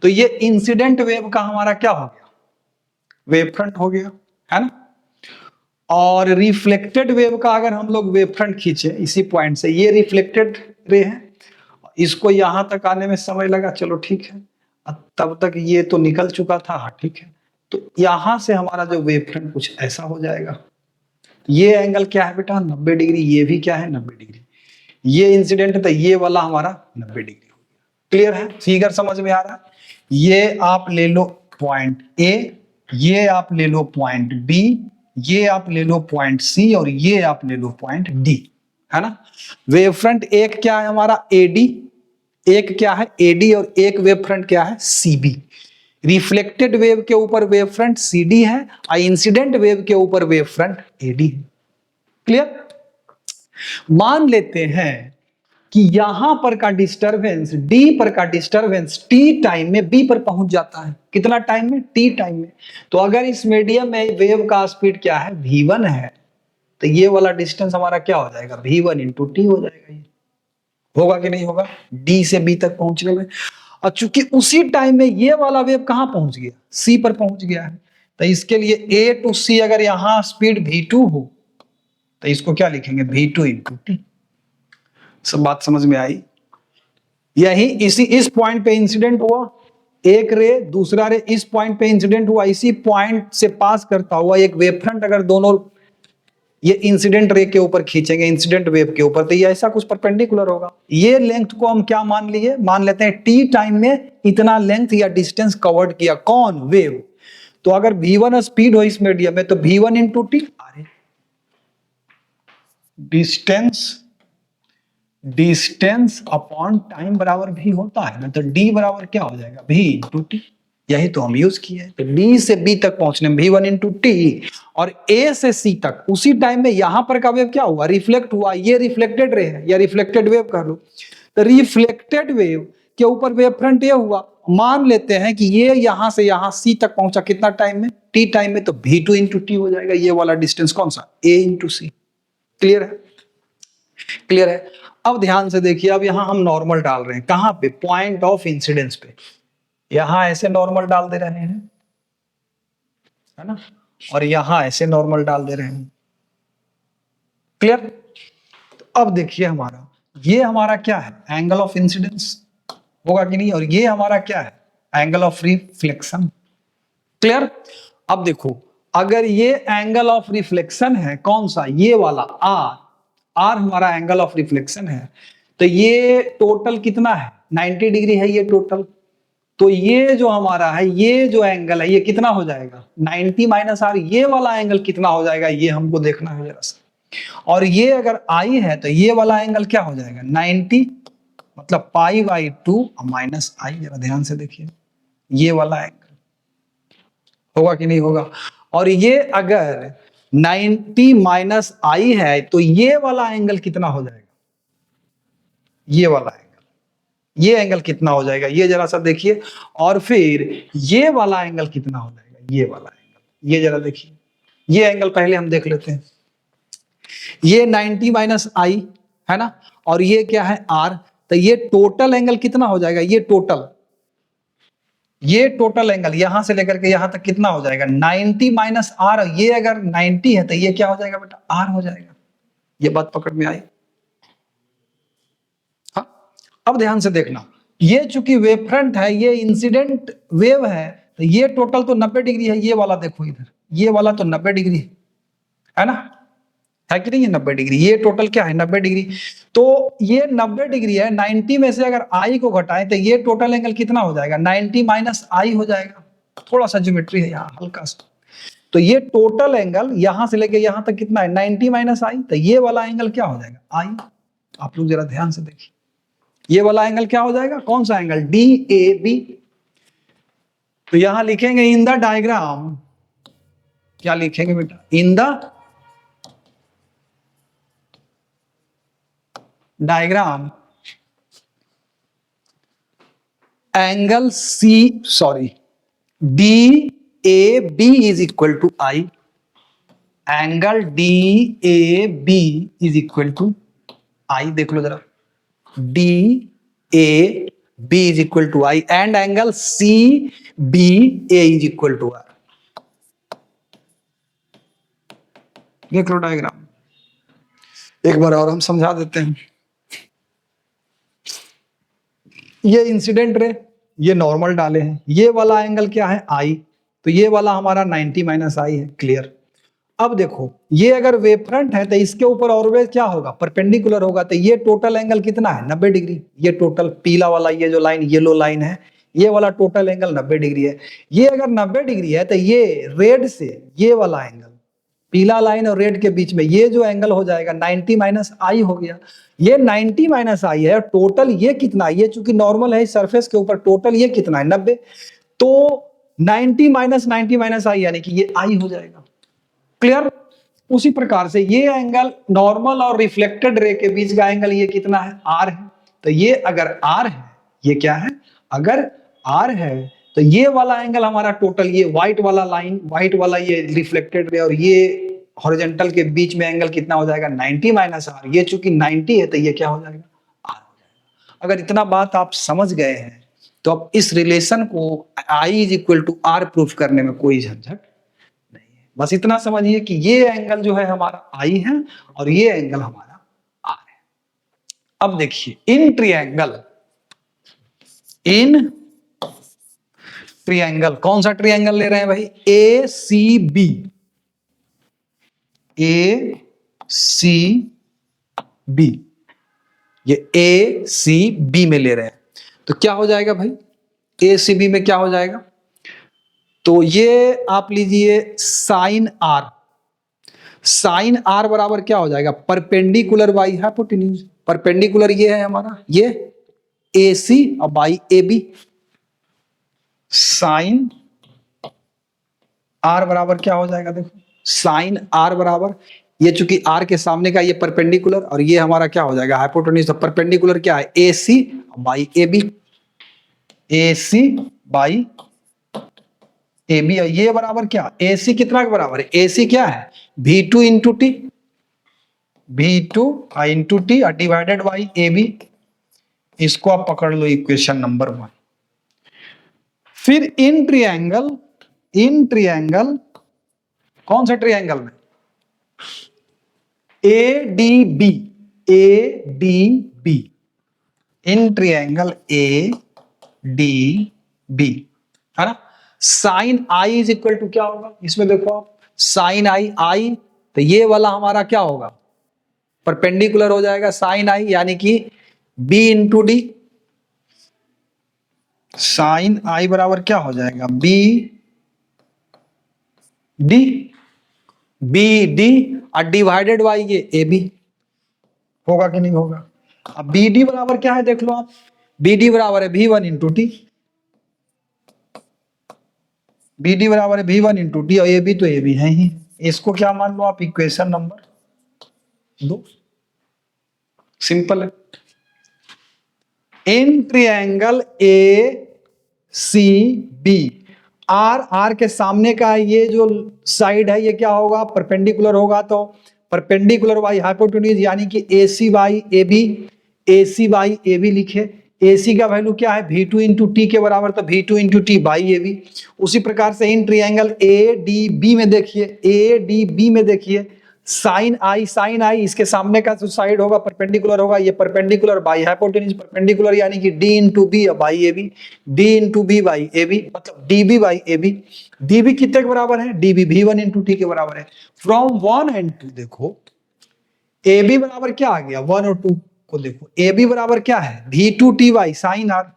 तो ये इंसिडेंट वेव का हमारा क्या हो गया, वेव फ्रंट हो गया, है ना। और रिफ्लेक्टेड वेव का अगर हम लोग वेव फ्रंट खींचे इसी पॉइंट से, ये रिफ्लेक्टेड रे है, इसको यहां तक आने में समय लगा, चलो ठीक है, तब तक ये तो निकल चुका था, हाँ ठीक है। तो यहां से हमारा जो वेव फ्रंट कुछ ऐसा हो जाएगा। ये एंगल क्या है बेटा, 90 डिग्री, ये भी क्या है 90 डिग्री। ये इंसिडेंट था, ये वाला हमारा 90 डिग्री हो गया। क्लियर है, फिगर समझ में आ रहा है। ये आप ले लो पॉइंट ए, ये आप ले लो पॉइंट बी, ये आप ले लो पॉइंट सी, और ये आप ले लो पॉइंट डी, है ना। वेव फ्रंट एक क्या है हमारा एडी, एक क्या है एडी, और एक वेव फ्रंट क्या है सीबी। रिफ्लेक्टेड वेव के ऊपर वेव फ्रंट सीडी है और इंसिडेंट वेव के ऊपर वेव फ्रंट एडी है। क्लियर। मान लेते हैं कि यहां पर का डिस्टरबेंस, डी पर का डिस्टरबेंस टी टाइम में बी पर पहुंच जाता है। कितना टाइम में, टी टाइम में। तो अगर इस मीडियम में वेव का स्पीड क्या है, v1 है, तो ये वाला डिस्टेंस हमारा क्या हो जाएगा, v1 इंटू टी हो जाएगा। ये होगा कि नहीं होगा, डी से बी तक पहुंचने में। और चूंकि उसी टाइम में ये वाला वेव कहां पहुंच गया, सी पर पहुंच गया है, तो इसके लिए ए टू सी अगर यहां स्पीड v2 हो, तो इसको क्या लिखेंगे, v2 इंटू टी। सब बात समझ में आई? यही इस पॉइंट पे इंसिडेंट हुआ, एक रे दूसरा रे इस पॉइंट पे इंसिडेंट हुआ, इसी पॉइंट से पास करता हुआ एक वेव फ्रंट अगर दोनों ये इंसिडेंट रे के ऊपर खींचेंगे, इंसिडेंट वेव के ऊपर, तो ये ऐसा कुछ परपेंडिकुलर होगा। ये लेंथ को हम क्या मान लिए, मान लेते हैं टी टाइम में इतना लेंथ या डिस्टेंस कवर्ड किया, कौन, वेव। तो अगर v1 स्पीड हो इस मीडियम में तो v1 into T, distance upon time बराबर भी होता है ना, तो d बराबर क्या हो जाएगा, v इंटू टी। यही तो हम यूज किए। तो d से b तक पहुंचने में v1 इंटू टी, और a से c तक उसी टाइम में यहां पर का वेव क्या हुआ, रिफ्लेक्ट हुआ। ये रिफ्लेक्टेड रे है या रिफ्लेक्टेड वेव कह लो। तो रिफ्लेक्टेड वेव के ऊपर वेव फ्रंट ये हुआ, मान लेते हैं कि ये यहां से यहां c तक पहुंचा कितना टाइम में, t टाइम में, तो v2 इंटू टी हो जाएगा। ये वाला डिस्टेंस कौन सा, a इंटू सी। क्लियर है? क्लियर है? अब ध्यान से देखिए, अब यहां हम नॉर्मल डाल रहे हैं, कहां पे, पॉइंट ऑफ इंसिडेंस पे। यहां ऐसे नॉर्मल डाल दे रहे हैं, है ना, और यहां ऐसे नॉर्मल डाल दे रहे हैं। क्लियर? तो अब देखिए हमारा, ये हमारा क्या है, एंगल ऑफ इंसिडेंस होगा कि नहीं, और ये हमारा क्या है, एंगल ऑफ रिफ्लेक्शन। क्लियर? अब देखो, अगर ये एंगल ऑफ रिफ्लेक्शन है, कौन सा, ये वाला आर, आर हमारा एंगल ऑफ रिफ्लेक्शन है, तो ये टोटल कितना है, 90 डिग्री है ये टोटल। तो ये जो हमारा है, ये जो एंगल है, ये कितना हो जाएगा, 90 माइनस आर। ये वाला एंगल कितना हो जाएगा, ये हमको देखना है जरा सा। और ये अगर आई है तो ये वाला एंगल क्या हो जाएगा, 90 मतलब पाई बाई 2 माइनस आई। जरा ध्यान से देखिए, ये वाला एंगल होगा कि नहीं होगा। और ये अगर 90 माइनस आई है तो ये वाला एंगल कितना हो जाएगा, ये वाला एंगल, ये एंगल कितना हो जाएगा, ये जरा सा देखिए। और फिर ये वाला एंगल कितना हो जाएगा, ये वाला एंगल, ये जरा देखिए। ये एंगल पहले हम देख लेते हैं। ये 90 माइनस आई है ना, और ये क्या है, आर। तो ये टोटल एंगल कितना हो जाएगा, ये टोटल एंगल यहां से लेकर के यहां तक कितना हो जाएगा, 90 माइनस आर। ये अगर 90 है तो ये क्या हो जाएगा बेटा, आर हो जाएगा। ये बात पकड़ में आई? हाँ। अब ध्यान से देखना, ये चूंकि वेव फ्रंट है, ये इंसिडेंट वेव है, तो ये टोटल तो 90 डिग्री है। ये वाला देखो इधर, ये वाला तो 90 डिग्री है ना, है कि नहीं, ये 90 डिग्री, ये टोटल क्या है, 90 डिग्री। तो ये 90 डिग्री है, 90 में से अगर आई को घटाएं तो ये टोटल एंगल कितना हो जाएगा, 90 माइनस आई हो जाएगा। थोड़ा सा ज्योमेट्री है यहाँ हल्का सा। तो ये टोटल एंगल यहां से लेके यहां तक कितना है, 90 माइनस आई। तो ये वाला एंगल क्या हो जाएगा, आई। आप लोग जरा ध्यान से देखिए, ये वाला एंगल क्या हो जाएगा, कौन सा एंगल, डी ए बी। तो यहां लिखेंगे इन द डायग्राम, क्या लिखेंगे बेटा, in the diagram angle D A B is equal to I. Angle D A B is equal to I, देख लो जरा, D A B is equal to I and angle C B A is equal to R. देख लो diagram, एक बार और हम समझा देते हैं। ये इंसिडेंट रे, ये नॉर्मल डाले हैं, ये वाला एंगल क्या है, आई। तो ये वाला हमारा 90 माइनस आई है। क्लियर? अब देखो, ये अगर वेव फ्रंट है तो इसके ऊपर ऑलवेज क्या होगा, परपेंडिकुलर होगा। तो ये टोटल एंगल कितना है, 90 डिग्री। ये टोटल पीला वाला, ये जो लाइन, येलो लाइन है, ये वाला टोटल एंगल 90 डिग्री है। ये अगर 90 डिग्री है तो ये रेड से ये वाला एंगल, पीला लाइन और रेड के बीच में ये जो एंगल हो जाएगा 90 माइनस आई हो गया। ये 90 माइनस आई है, टोटल ये कितना, ये चूंकि नॉर्मल है सरफेस के ऊपर, टोटल ये कितना है, 90। तो 90 माइनस आई यानी कि ये आई हो जाएगा। क्लियर? उसी प्रकार से ये एंगल नॉर्मल और रिफ्लेक्टेड रे के बीच का एंगल ये कितना है, आर है। तो ये अगर आर है, ये क्या है, अगर आर है तो ये वाला एंगल हमारा टोटल, ये व्हाइट वाला लाइन, व्हाइट वाला ये रिफ्लेक्टेड रे और ये हॉरिजॉन्टल के बीच में एंगल कितना हो जाएगा, 90 माइनस आर। ये चूंकि 90 है तो ये क्या हो जाएगा, आर हो जाएगा। अगर इतना बात आप समझ गए हैं तो अब इस रिलेशन को I is equal to R proof करने में कोई झंझट नहीं है। बस इतना समझिए कि ये एंगल जो है हमारा आई है और ये एंगल हमारा आर है। अब देखिए इन ट्रिएंगल कौन सा ट्रिएंगल ले रहे हैं भाई? ए C B, A C B, ये ए सी बी में ले रहे हैं तो क्या हो जाएगा भाई? ए सी बी में क्या हो जाएगा? तो ये आप लीजिए साइन आर, साइन आर बराबर क्या हो जाएगा? परपेंडिकुलर बाई हाइपोटेन्यूज, परपेंडिकुलर ये है हमारा, ये ए सी और by A B, sine R बराबर क्या हो जाएगा? देखो साइन आर बराबर, ये चूंकि आर के सामने का ये परपेंडिकुलर और ये हमारा क्या हो जाएगा? हाइपोटेन्यूज। तो परपेंडिकुलर क्या है? A C by A B, A C by A B, ये बराबर क्या? ए सी कितना के बराबर है? ए सी क्या है? V two into T, V two into T divided by A B. इसको आप पकड़ लो इक्वेशन नंबर 1। फिर इन ट्रिएंगल कौन से ट्रिएंगल में? A D B, A D B, in triangle A D B, है ना? Sine I is equal to क्या होगा इसमें? देखो आप साइन आई, आई तो ये वाला हमारा क्या होगा? परपेंडिकुलर हो जाएगा साइन आई, यानी कि बी इंटू डी, साइन आई बराबर क्या हो जाएगा? बी डी, बी डी और डिवाइडेड बाई ये ए बी, होगा कि नहीं होगा? अब बी डी बराबर क्या है देख लो आप, बी डी बराबर है V one into T, B D बराबर है वी वन इंटू टी और ए बी तो ए बी है ही, इसको क्या मान लो आप? Equation number 2। सिंपल है। In triangle A C B, R, R के सामने का ये जो साइड है ये क्या होगा? परपेंडिकुलर होगा, तो परपेंडिकुलर बाई हाइपोटेन्यूज यानी कि A C by A B, A C by A B लिखे। ए सी का वैल्यू क्या है? वी टू इंटू टी के बराबर, तो V two into T by A B. उसी प्रकार से इन ट्रिएंगल ए डी बी में देखिए, ए डी बी में देखिए साइन आई, साइन आई इसके सामने का जो साइड होगा परपेंडिकुलर होगा, ये परपेंडिकुलर बाई हाइपोटेन्यूज, परपेंडिकुलर यानी कि D into B by A B, D into B by A B, मतलब D B by A B. D B कितने के बराबर है? D B V one into T के बराबर है। फ्रॉम 1 एंड 2 देखो ए बी बराबर क्या आ गया? 1 और 2 को देखो, ए बी बराबर क्या है? V two T by sine R,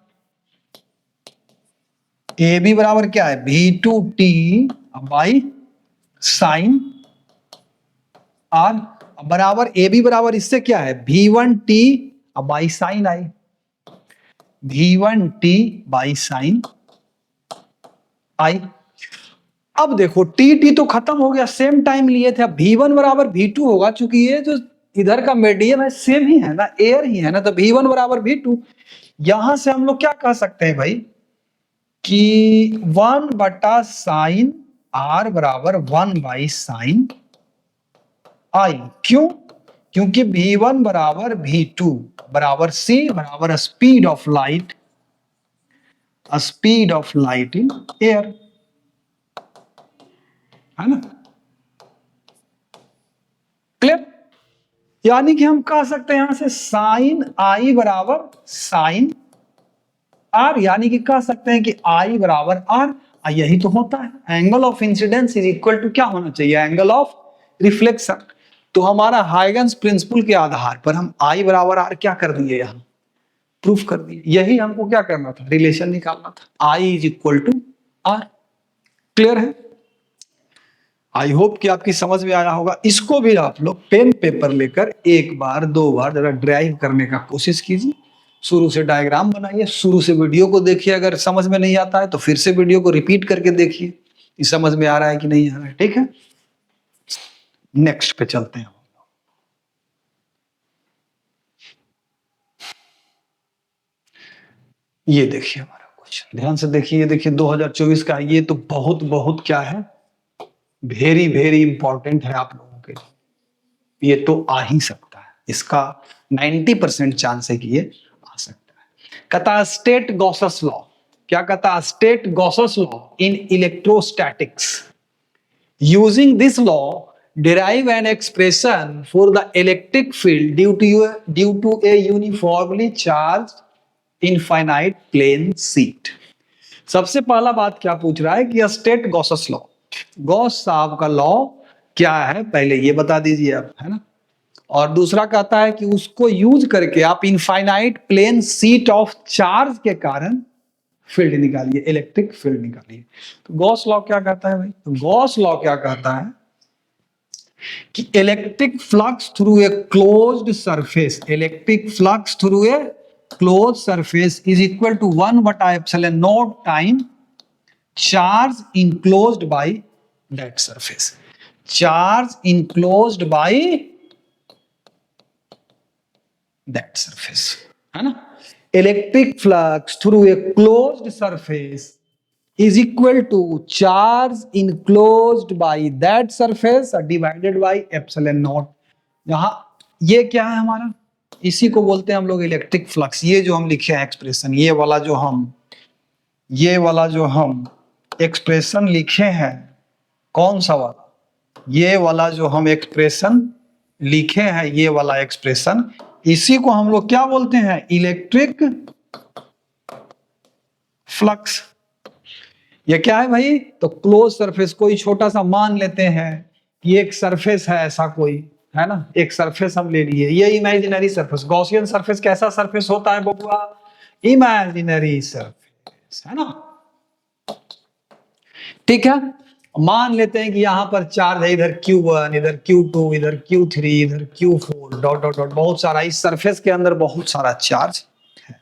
A B बराबर क्या है? V two T by sine R बराबर, ए बी बराबर इससे क्या है? V one T by sine I, V one T by sine I. अब देखो टी टी तो खत्म हो गया, सेम टाइम लिए थे, अब वी वन बराबर वी टू होगा, चूंकि ये जो इधर का मीडियम है सेम ही है ना, एयर ही है ना, तो वी वन बराबर वी टू। यहां से हम लोग क्या कह सकते हैं भाई कि 1 बटा साइन आर बराबर 1 बाई साइन आई। क्यों? क्योंकि v1 बराबर v2 बराबर c बराबर speed of light, speed of light in air, है ना? क्लियर? यानी कि हम कह सकते हैं यहां से साइन आई बराबर साइन आर, यानी कि कह सकते हैं कि आई बराबर आर। यही तो होता है, angle of incidence is equal to क्या होना चाहिए? Angle of reflection. तो हमारा हाइगन्स प्रिंसिपल के आधार पर हम आई बराबर आर क्या कर दिए? यहां प्रूफ कर दिए। यही हमको क्या करना था? रिलेशन निकालना था, I is equal to R. Clear है? आई होप कि आपकी समझ में आया होगा। इसको भी आप लोग पेन पेपर लेकर एक बार 2 बार जरा ड्राइव करने का कोशिश कीजिए, शुरू से डायग्राम बनाइए, शुरू से वीडियो को देखिए, अगर समझ में नहीं आता है तो फिर से वीडियो को रिपीट करके देखिए कि समझ में आ रहा है कि नहीं आ रहा है। ठीक है, नेक्स्ट पे चलते हैं। ये देखिए हमारा क्वेश्चन, ध्यान से देखिए, ये देखिए 2024 का, ये तो बहुत बहुत क्या है, वेरी वेरी इंपॉर्टेंट है आप लोगों के लिए। ये तो आ ही सकता है, इसका 90% चांस है कि ये आ सकता है। कहता स्टेट गॉसस लॉ, क्या कहता? State Gauss's law in electrostatics. Using this law derive an expression for the electric field due to a uniformly charged infinite plane sheet. सबसे पहला बात क्या पूछ रहा है कि स्टेट गॉसस लॉ, गॉस साहब का लॉ क्या है पहले ये बता दीजिए आप, है ना। और दूसरा कहता है कि उसको यूज करके आप infinite plane sheet of charge के कारण फील्ड निकालिए, इलेक्ट्रिक फील्ड निकालिए। तो गॉस लॉ क्या कहता है भाई? तो गॉस लॉ क्या कहता है कि electric flux through a closed surface, electric flux through a closed surface is equal to 1/ε0 time charge enclosed by that surface, charge enclosed by that surface, है ना। Electric flux through a closed surface is equal to charge enclosed by that surface divided by epsilon naught। यहाँ ये क्या है हमारा, इसी को बोलते हैं हम लोग इलेक्ट्रिक फ्लक्स। ये जो हम लिखे हैं एक्सप्रेशन, ये वाला जो हम एक्सप्रेशन लिखे हैं, कौन सा वाला, ये वाला जो हम एक्सप्रेशन लिखे हैं, ये वाला एक्सप्रेशन, इसी को हम लोग क्या बोलते हैं, इलेक्ट्रिक फ्लक्स। ये क्या है भाई? तो क्लोज सरफेस, कोई छोटा सा मान लेते हैं कि एक सरफेस है ऐसा कोई, है ना, एक सरफेस हम ले लिए, ये इमेजिनरी सरफेस। गॉसियन सरफेस कैसा सरफेस होता है बबुआ? इमेजिनरी सरफेस, है ना। ठीक है, मान लेते हैं कि यहां पर चार्ज है, इधर Q1, इधर Q2, इधर Q3, इधर Q4, डॉट डॉट डॉट, बहुत सारा, इस सरफेस के अंदर बहुत सारा चार्ज है।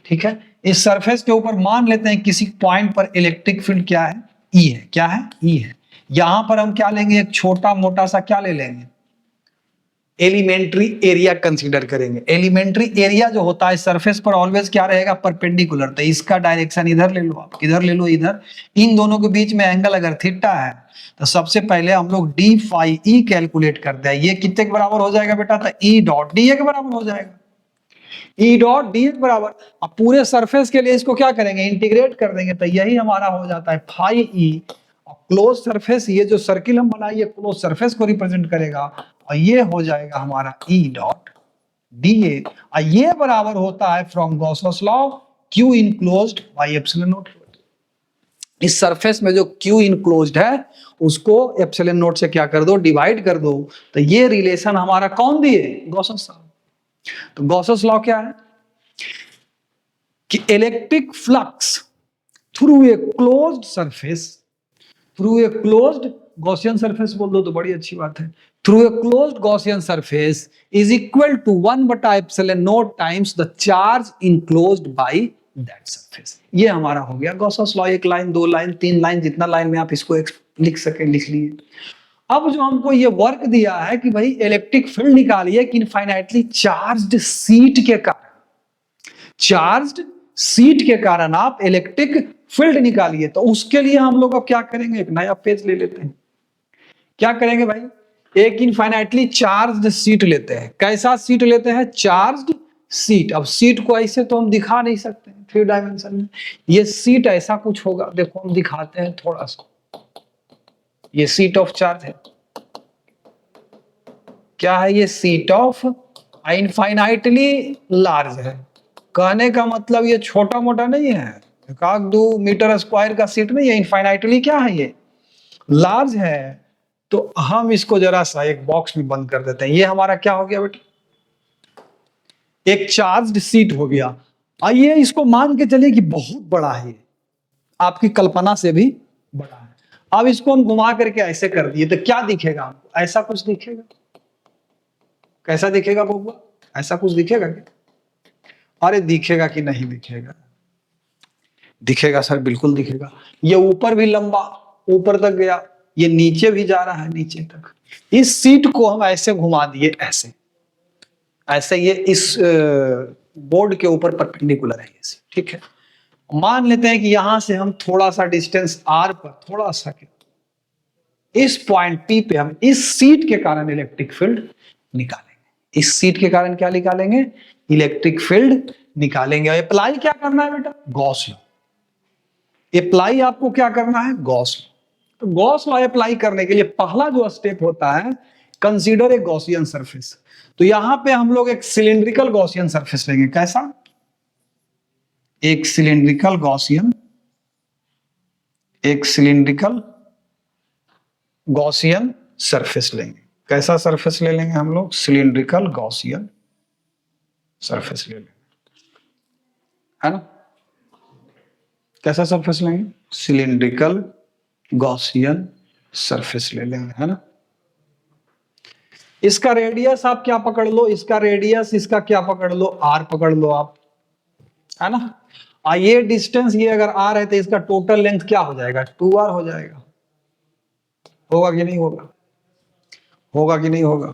ठीक है, इस सरफेस के ऊपर मान लेते हैं किसी पॉइंट पर इलेक्ट्रिक फील्ड क्या है, E है। क्या है? E है। यहां पर हम क्या लेंगे, एक छोटा मोटा सा क्या ले लेंगे, एलिमेंट्री एरिया कंसीडर करेंगे। एलिमेंट्री एरिया जो होता है सरफेस पर ऑलवेज क्या रहेगा, परपेंडिकुलर। तो इसका डायरेक्शन इधर ले लो, आप इधर ले लो, इधर, इन दोनों के बीच में एंगल अगर थीटा है तो सबसे पहले हम लोग डी फाई ई कैलकुलेट करते हैं। ये कितने के बराबर हो जाएगा बेटा? तो ई डॉट डी ए के बराबर हो जाएगा, ई डॉट डी ए के बराबर। अब पूरे सरफेस के लिए इसको क्या करेंगे, इंटीग्रेट कर देंगे, तो यही हमारा हो जाता है फाई ई। क्लोज सरफेस, ये जो सर्किल हम बनाए, ये क्लोज सरफेस को रिप्रेजेंट करेगा, और ये हो जाएगा हमारा ई डॉट डी ए, और ये बराबर होता है from Gauss's law Q enclosed by epsilon not. इस सरफेस में जो क्यू इनक्लोज्ड है उसको एप्सिलॉन नॉट से क्या कर दो, डिवाइड कर दो। तो ये रिलेशन हमारा कौन दिए, गॉसस लॉ। तो गॉसस लॉ क्या है कि electric flux through a closed surface, through a closed Gaussian surface बोल दो तो बड़ी अच्छी बात है, through a closed Gaussian surface is equal to 1/ε0 times the charge enclosed by that surface. ये हमारा हो गया गॉसस लॉ। एक लाइन, दो लाइन, तीन लाइन, जितना लाइन में आप इसको लिख सके लिख लिए। अब जो हमको ये वर्क दिया है कि भाई इलेक्ट्रिक फील्ड निकालिए कि इनफाइनाइटली चार्ज्ड सीट के कारण, चार्ज्ड सीट के कारण आप इलेक्ट्रिक फील्ड निकालिए। तो उसके लिए हम लोग अब क्या करेंगे, एक नया पेज ले लेते हैं। क्या करेंगे भाई, एक इनफाइनाइटली चार्ज्ड सीट लेते हैं। कैसा सीट लेते हैं, चार्ज्ड सीट। अब सीट को ऐसे तो हम दिखा नहीं सकते 3 डायमेंशन में, ये सीट ऐसा कुछ होगा, देखो हम दिखाते हैं थोड़ा सा। ये सीट ऑफ चार्ज है, क्या है ये, सीट ऑफ, इनफाइनाइटली लार्ज है। कहने का मतलब ये छोटा मोटा नहीं है, 1-2 मीटर स्क्वायर का सीट नहीं है, इनफाइनाइटली क्या है, ये लार्ज है। तो हम इसको जरा सा एक बॉक्स में बंद कर देते हैं। ये हमारा क्या हो गया बेटा, एक चार्ज्ड सीट हो गया। आइए इसको मान के चलिए कि बहुत बड़ा है, आपकी कल्पना से भी बड़ा है। अब इसको हम घुमा करके ऐसे कर दिए तो क्या दिखेगा आपको, ऐसा कुछ दिखेगा। कैसा दिखेगा बबुआ, ऐसा कुछ दिखेगा क्या? अरे दिखेगा कि नहीं दिखेगा, दिखेगा सर, बिल्कुल दिखेगा। ये ऊपर भी लंबा, ऊपर तक गया, ये नीचे भी जा रहा है, नीचे तक। इस सीट को हम ऐसे घुमा दिए, ऐसे ऐसे, ये इस बोर्ड के ऊपर परपेंडिकुलर है ये, ठीक है। मान लेते हैं कि यहां से हम थोड़ा सा डिस्टेंस आर पर, थोड़ा सा इस पॉइंट पी पे हम इस सीट के कारण इलेक्ट्रिक फील्ड निकालेंगे। इस सीट के कारण क्या निकालेंगे, इलेक्ट्रिक फील्ड निकालेंगे। और अप्लाई क्या करना है बेटा, गॉस लॉ। अप्लाई आपको क्या करना है, गॉस लॉ। तो गॉस लॉ अप्लाई करने के लिए पहला जो स्टेप होता है, कंसीडर ए गॉसियन सरफेस। तो यहां पे हम लोग एक सिलिंड्रिकल गॉसियन सरफेस लेंगे। कैसा? एक सिलिंड्रिकल गॉसियन सरफेस लेंगे। कैसा सरफेस ले लेंगे हम लोग? सिलिंड्रिकल गॉसियन सरफेस ले लेंगे, है ना? कैसा सरफेस लेंगे? सिलिंड्रिकल गॉसियन सरफेस ले लेंगे, है ना? इसका रेडियस आप क्या पकड़ लो, इसका रेडियस इसका क्या पकड़ लो, आर पकड़ लो आप, है ना? ये डिस्टेंस ये अगर आर है तो इसका टोटल लेंथ क्या हो जाएगा? 2r हो जाएगा। होगा कि नहीं होगा? होगा कि नहीं होगा?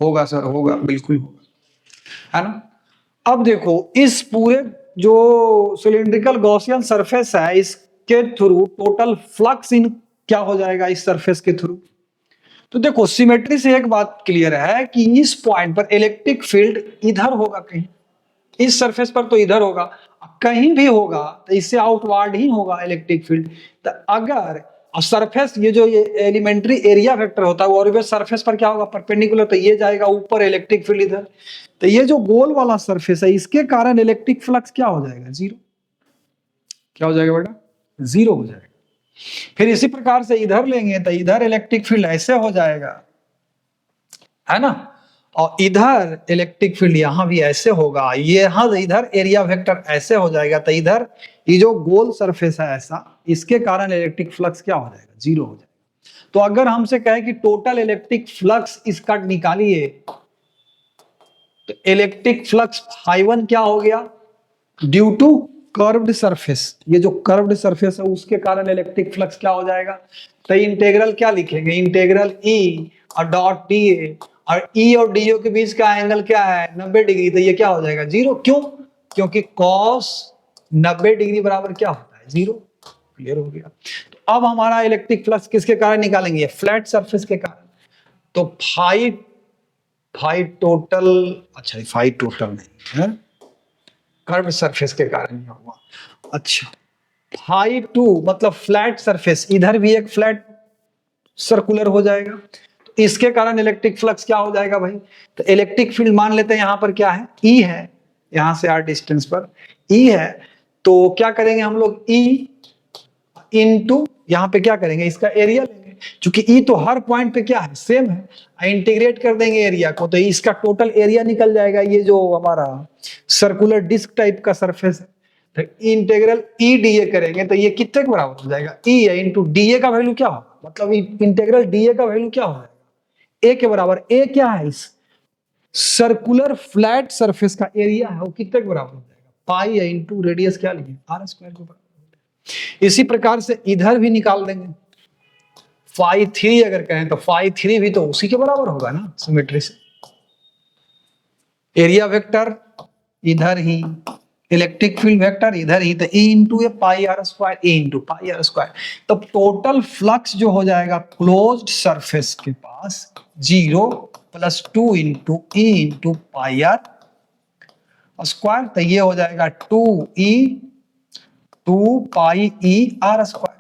होगा सर, होगा, बिल्कुल होगा, है ना? अब देखो, इस पूरे जो सिलिंड्रिकल गॉसियन सरफेस है, इसके थ्रू टोटल फ्लक्स इन क्या हो जाएगा इस सरफेस के थ्रू? तो देखो, सिमेट्री से एक बात क्लियर है कि इस पॉइंट पर इलेक्ट्रिक फील्ड इधर होगा, कहीं इस सरफेस पर तो इधर होगा, कहीं भी होगा तो इससे आउटवर्ड ही होगा इलेक्ट्रिक फील्ड। तो अगर सरफेस ये जो ये एलिमेंट्री एरिया वेक्टर होता है वो ऑलवेज सरफेस पर क्या होगा? परपेंडिकुलर। तो ये जाएगा ऊपर, इलेक्ट्रिक फील्ड इधर। तो ये जो गोल वाला सरफेस है इसके कारण इलेक्ट्रिक फ्लक्स क्या हो जाएगा? जीरो। क्या हो जाएगा बेटा? जीरो हो जाएगा। फिर इसी प्रकार से इधर लेंगे तो इधर इलेक्ट्रिक फील्ड ऐसे हो जाएगा, है ना? और इधर इलेक्ट्रिक फील्ड यहां भी ऐसे होगा, ये इधर एरिया वेक्टर ऐसे हो जाएगा। तो इधर ये जो गोल सरफेस है ऐसा, इसके कारण इलेक्ट्रिक फ्लक्स क्या हो जाएगा? जीरो हो जाएगा। तो अगर हमसे कहे कि टोटल इलेक्ट्रिक फ्लक्स इसका निकालिए, तो इलेक्ट्रिक फ्लक्स φ1 क्या हो गया? ड्यू टू कर्व्ड सरफेस, ये जो कर्व्ड सरफेस है उसके कारण इलेक्ट्रिक फ्लक्स क्या हो जाएगा? तो इंटीग्रल क्या लिखेंगे? इंटीग्रल ई और डॉट डी ए, और ई और डी के बीच का एंगल क्या है? 90 डिग्री। तो ये क्या हो जाएगा? जीरो। क्यों? क्योंकि cos 90 डिग्री बराबर क्या होता है? जीरो। क्लियर हो गया। तो अब हमारा इलेक्ट्रिक फ्लक्स किसके कारण निकालेंगे? फ्लैट सरफेस के कारण। तो फाई टोटल, अच्छा फाई टोटल नहीं है, कर्व सरफेस के कारण ही होगा। अच्छा, φ2 मतलब फ्लैट सरफेस, इधर भी एक फ्लैट सर्कुलर हो जाएगा। तो इसके कारण इलेक्ट्रिक फ्लक्स क्या हो जाएगा भाई? तो इलेक्ट्रिक फील्ड मान लेते हैं यहां पर क्या है? ई है, यहां से आर डिस्टेंस पर ई है। तो क्या करेंगे हम लोग? ई इनटू यहां पे क्या करेंगे? इसका एरिया लेंगे, क्योंकि ई तो हर पॉइंट पे क्या है? सेम है। इंटीग्रेट कर देंगे एरिया को, तो इसका टोटल एरिया निकल जाएगा। ये जो हमारा सर्कुलर डिस्क टाइप का सरफेस है, तो इंटीग्रल ई डीए करेंगे तो ये कितने के बराबर हो जाएगा? ई है इंटू डीए का वैल्यू क्या होगा? मतलब इंटीग्रल डीए का वैल्यू क्या हो जाएगा? ए के बराबर। ए क्या है? इस सर्कुलर फ्लैट सरफेस का एरिया है, वो कितने के बराबर हो जाएगा? पाई है इंटू रेडियस क्या लिए? आर स्क्वायर के बराबर। इसी प्रकार से इधर भी निकाल देंगे। φ3 अगर कहें तो φ3 भी तो उसी के बराबर होगा ना, सिमेट्री से। एरिया वेक्टर इधर ही, इलेक्ट्रिक फील्ड वेक्टर इधर ही, तो E into A pi R square, A into pi R square. तब टोटल फ्लक्स जो हो जाएगा क्लोज्ड सरफेस के पास, 0 plus 2 into E into pi R square. तो ये हो जाएगा 2e 2 pi E R square.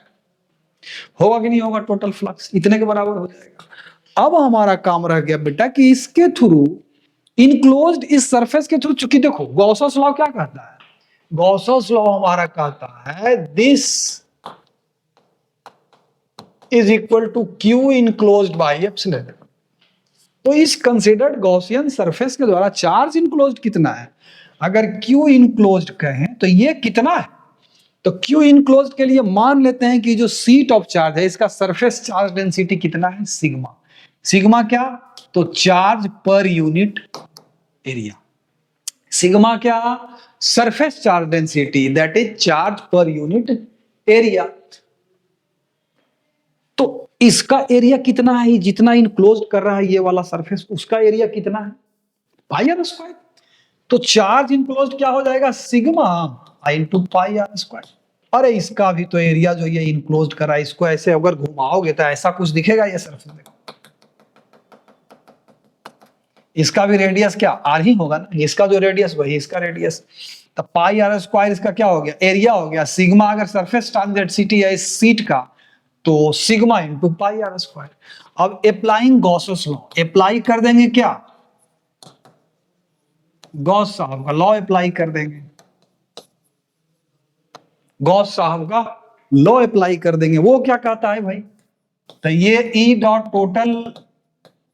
होगा कि नहीं होगा? टोटल फ्लक्स इतने के बराबर हो जाएगा। अब हमारा काम रह गया बेटा कि इसके थ्रू इनक्लोज्ड इस सरफेस के थ्रू, चूंकि देखो गॉसस लॉ क्या कहता है? गॉसस लॉ हमारा कहता है this is equal to Q enclosed by epsilon. तो इस कंसीडर्ड गॉसियन सरफेस के द्वारा चार्ज इनक्लोज्ड कितना है? अगर क्यू इनक्लोज्ड कहें तो ये कितना है? तो क्यू इनक्लोज्ड के लिए मान लेते हैं कि जो सीट ऑफ चार्ज है इसका सरफेस चार्ज डेंसिटी कितना है? सिग्मा। सिग्मा क्या? तो charge per unit area. Sigma क्या? Surface charge density, that is charge per unit area. तो इसका एरिया कितना है? जितना इनक्लोज्ड कर रहा है ये वाला सरफेस, उसका एरिया कितना है? Pi R square. तो चार्ज इनक्लोज्ड क्या हो जाएगा? Sigma into pi R square. अरे इसका भी तो एरिया जो ये इनक्लोज्ड करा है, इसको ऐसे अगर घुमाओगे तो ऐसा कुछ दिखेगा ये सरफेस। इसका भी रेडियस क्या? आर ही होगा ना, इसका जो रेडियस वही इसका रेडियस। तो पाई आर स्क्वायर इसका क्या हो गया? एरिया हो गया। सिग्मा अगर सरफेस चार्ज डेंसिटी है इस सीट का, तो sigma into pi R square. अब अप्लाइंग गॉसेस लॉ, अप्लाई कर देंगे क्या, गॉस साहब का लॉ अप्लाई कर देंगे, गॉस साहब का लॉ अप्लाई कर देंगे। वो क्या कहता है भाई, तो ये E dot total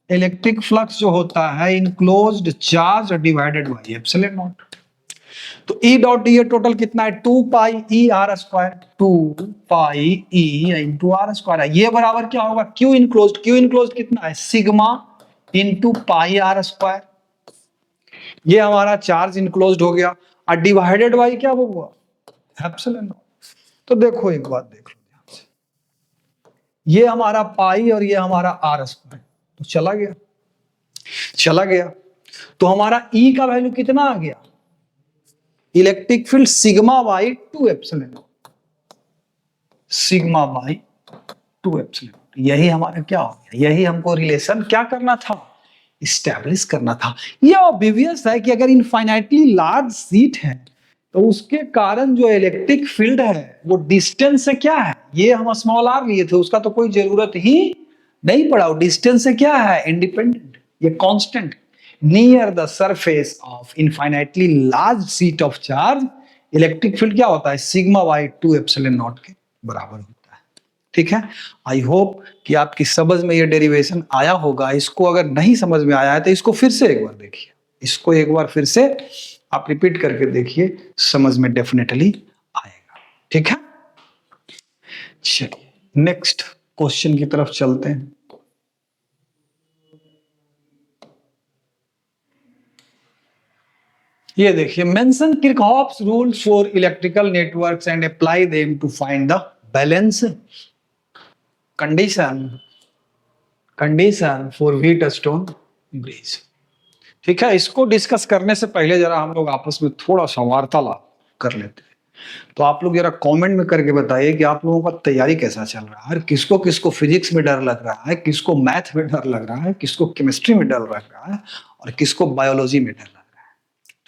electric flux जो होता है enclosed charge divided by epsilon naught. तो ई डॉट डी टोटल कितना है, 2 pi E R square, 2 pi E into R square है। ये बराबर क्या होगा, क्यू इनक्लोज्ड, क्यू इनक्लोज्ड कितना है, sigma into pi R square. ये हमारा चार्ज इनक्लोज्ड हो गया और डिवाइडेड बाई क्या होगा, एप्सिलॉन नॉट। तो देखो एक बात देख लो ध्यान से, ये हमारा पाई और ये हमारा आर स्क्वायर, तो चला गया, चला गया। तो हमारा ई का वैल्यू कितना आ गया, electric field sigma by 2 epsilon not, sigma by 2 epsilon not. यही हमारा क्या हो गया, यही हमको रिलेशन क्या करना था, इस्टेब्लिश करना था। ये ऑब्वियस है कि अगर इनफाइनाइटली लार्ज शीट है तो उसके कारण जो इलेक्ट्रिक फील्ड है वो डिस्टेंस से क्या है, ये हम स्मॉल आर लिए थे, उसका तो कोई जरूरत ही नहीं पड़ा। डिस्टेंस से क्या है, इंडिपेंडेंट, ये constant. Near the surface of infinitely large sheet of charge electric field क्या होता है, सिग्मा बाई 2 एप्सिलॉन नॉट के बराबर होता है। ठीक है, आई होप कि आपकी समझ में ये डेरिवेशन आया होगा। इसको अगर नहीं समझ में आया है तो इसको फिर से एक बार देखिए, इसको एक बार फिर से आप रिपीट करके देखिए, समझ में डेफिनेटली आएगा। ठीक है, चलिए नेक्स्ट क्वेश्चन की तरफ चलते हैं। ये देखिए, mention Kirchhoff's rules for electrical networks and apply them to find the balance condition for Wheatstone bridge. ठीक है, इसको डिस्कस करने से पहले जरा हम लोग आपस में थोड़ा सा वार्तालाप कर लेते हैं। तो आप लोग जरा कमेंट में करके बताइए कि आप लोगों का तैयारी कैसा चल रहा है, किसको किसको फिजिक्स में डर लग रहा है, किसको मैथ में डर लग रहा है, किसको केमिस्ट्री में डर लग रहा है और किसको बायोलॉजी में डर लग रहा है।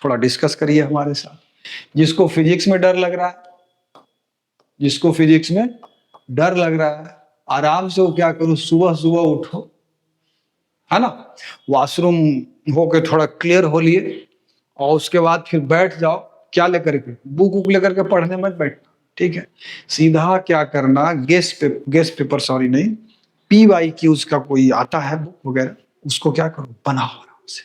थोड़ा डिस्कस करिए हमारे साथ। जिसको फिजिक्स में डर लग रहा है, जिसको फिजिक्स में डर लग रहा है, आराम से वो क्या करो, सुबह सुबह उठो, है ना, वॉशरूम होके थोड़ा क्लियर हो लिए और उसके बाद फिर बैठ जाओ, क्या लेकर के, बुक वुक लेकर के पढ़ने मत बैठना। ठीक है, सीधा क्या करना, गेस्ट पेपर सॉरी नहीं, PYQs का कोई आता है बुक वगैरह, उसको क्या करो, बनाओ आराम से।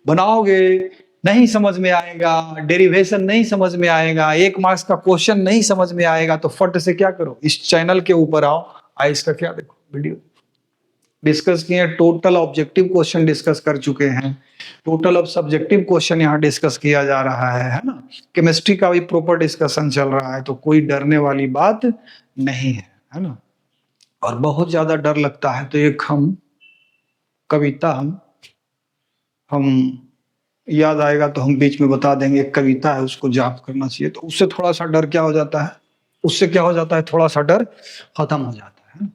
बनाओगे, नहीं समझ में आएगा, डेरिवेशन नहीं समझ में आएगा, 1 मार्क्स का क्वेश्चन नहीं समझ में आएगा, तो फट से क्या करो, इस चैनल के ऊपर आओ, इसका क्या देखो, वीडियो डिस्कस किए, टोटल ऑब्जेक्टिव क्वेश्चन डिस्कस कर चुके हैं, टोटल ऑफ सब्जेक्टिव क्वेश्चन यहाँ डिस्कस किया जा रहा है ना। केमिस्ट्री का भी प्रॉपर डिस्कशन चल रहा है, तो कोई डरने वाली बात नहीं है ना। और बहुत ज्यादा डर लगता है तो एक कविता हम याद आएगा तो हम बीच में बता देंगे, एक कविता है उसको जाप करना चाहिए, तो उससे थोड़ा सा डर क्या हो जाता है, उससे क्या हो जाता है, थोड़ा सा डर खत्म हो जाता है।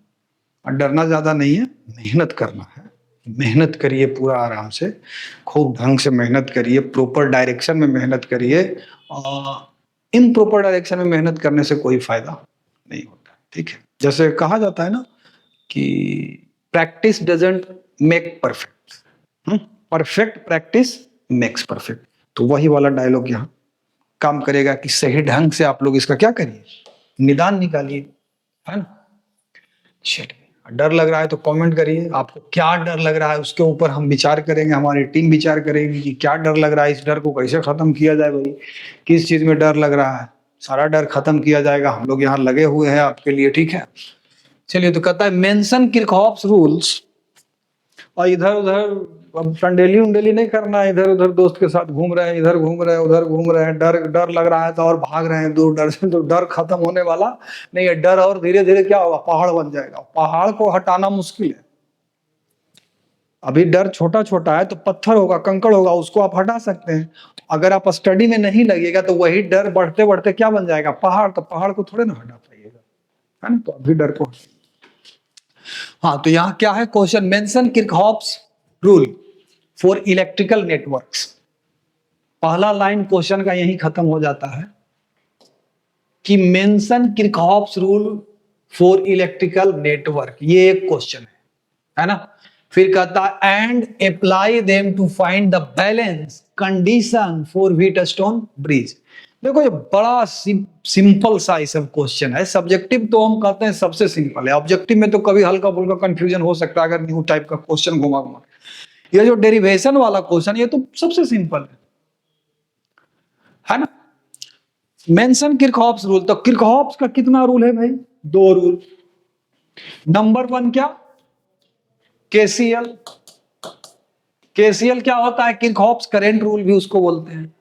और डरना ज्यादा नहीं है, मेहनत करना है, मेहनत करिए पूरा आराम से, खूब ढंग से मेहनत करिए, प्रॉपर डायरेक्शन में मेहनत करिए। इम्प्रॉपर डायरेक्शन में मेहनत करने से कोई फायदा नहीं होता। ठीक है, जैसे कहा जाता है ना कि practice doesn't make perfect, perfect practice makes perfect. तो वही वाला डायलॉग यहाँ काम करेगा कि सही ढंग से आप लोग इसका क्या करिए, निदान निकालिए, है ना। चलिए, डर लग रहा है तो कमेंट करिए, आपको क्या डर लग रहा है उसके ऊपर हम विचार करेंगे, हमारी टीम विचार करेगी कि क्या डर लग रहा है, इस डर को कैसे खत्म किया जाए। भाई किस चीज में डर लग रहा है, सारा डर खत्म किया जाएगा, हम लोग यहाँ लगे हुए हैं आपके लिए। ठीक है, चलिए, तो कहता है मेंशन किरचॉफ्स रूल्स, और इधर उधर अब टंडेली उंडेली नहीं करना है, इधर उधर दोस्त के साथ घूम रहे हैं, इधर घूम रहे हैं, उधर घूम रहे हैं, डर लग रहा है तो और भाग रहे हैं दूर, डर से तो डर खत्म होने वाला नहीं है। डर और धीरे धीरे क्या होगा, पहाड़ बन जाएगा। पहाड़ को हटाना मुश्किल है, अभी डर छोटा छोटा है तो पत्थर होगा, कंकड़ होगा, उसको आप हटा सकते हैं। अगर आप स्टडी में नहीं लगेगा तो वही डर बढ़ते बढ़ते क्या बन जाएगा, पहाड़। तो पहाड़ को थोड़े ना हटा पाइएगा, है ना। तो अभी डर को, हाँ, तो यहाँ क्या है question, mention Kirchhoff's rule for electrical networks. पहला लाइन क्वेश्चन का यही खत्म हो जाता है कि mention Kirchhoff's rule for electrical network, ये एक क्वेश्चन है ना। फिर कहता है and apply them to find the balance condition for Wheatstone bridge. देखो ये बड़ा सिंपल सा ये सब क्वेश्चन है। सब्जेक्टिव तो हम कहते हैं सबसे सिंपल है, ऑब्जेक्टिव में तो कभी हल्का फुल्का कंफ्यूजन हो सकता है अगर न्यू टाइप का क्वेश्चन घुमा घुमा। ये जो डेरिवेशन वाला क्वेश्चन ये तो सबसे सिंपल है ना। मेंशन किरचॉफ्स रूल, तो किरचॉफ्स का कितना रूल है भाई? 2 रूल। नंबर 1 क्या? केसीएल। केसीएल क्या होता है? किरचॉफ्स करंट रूल भी उसको बोलते हैं,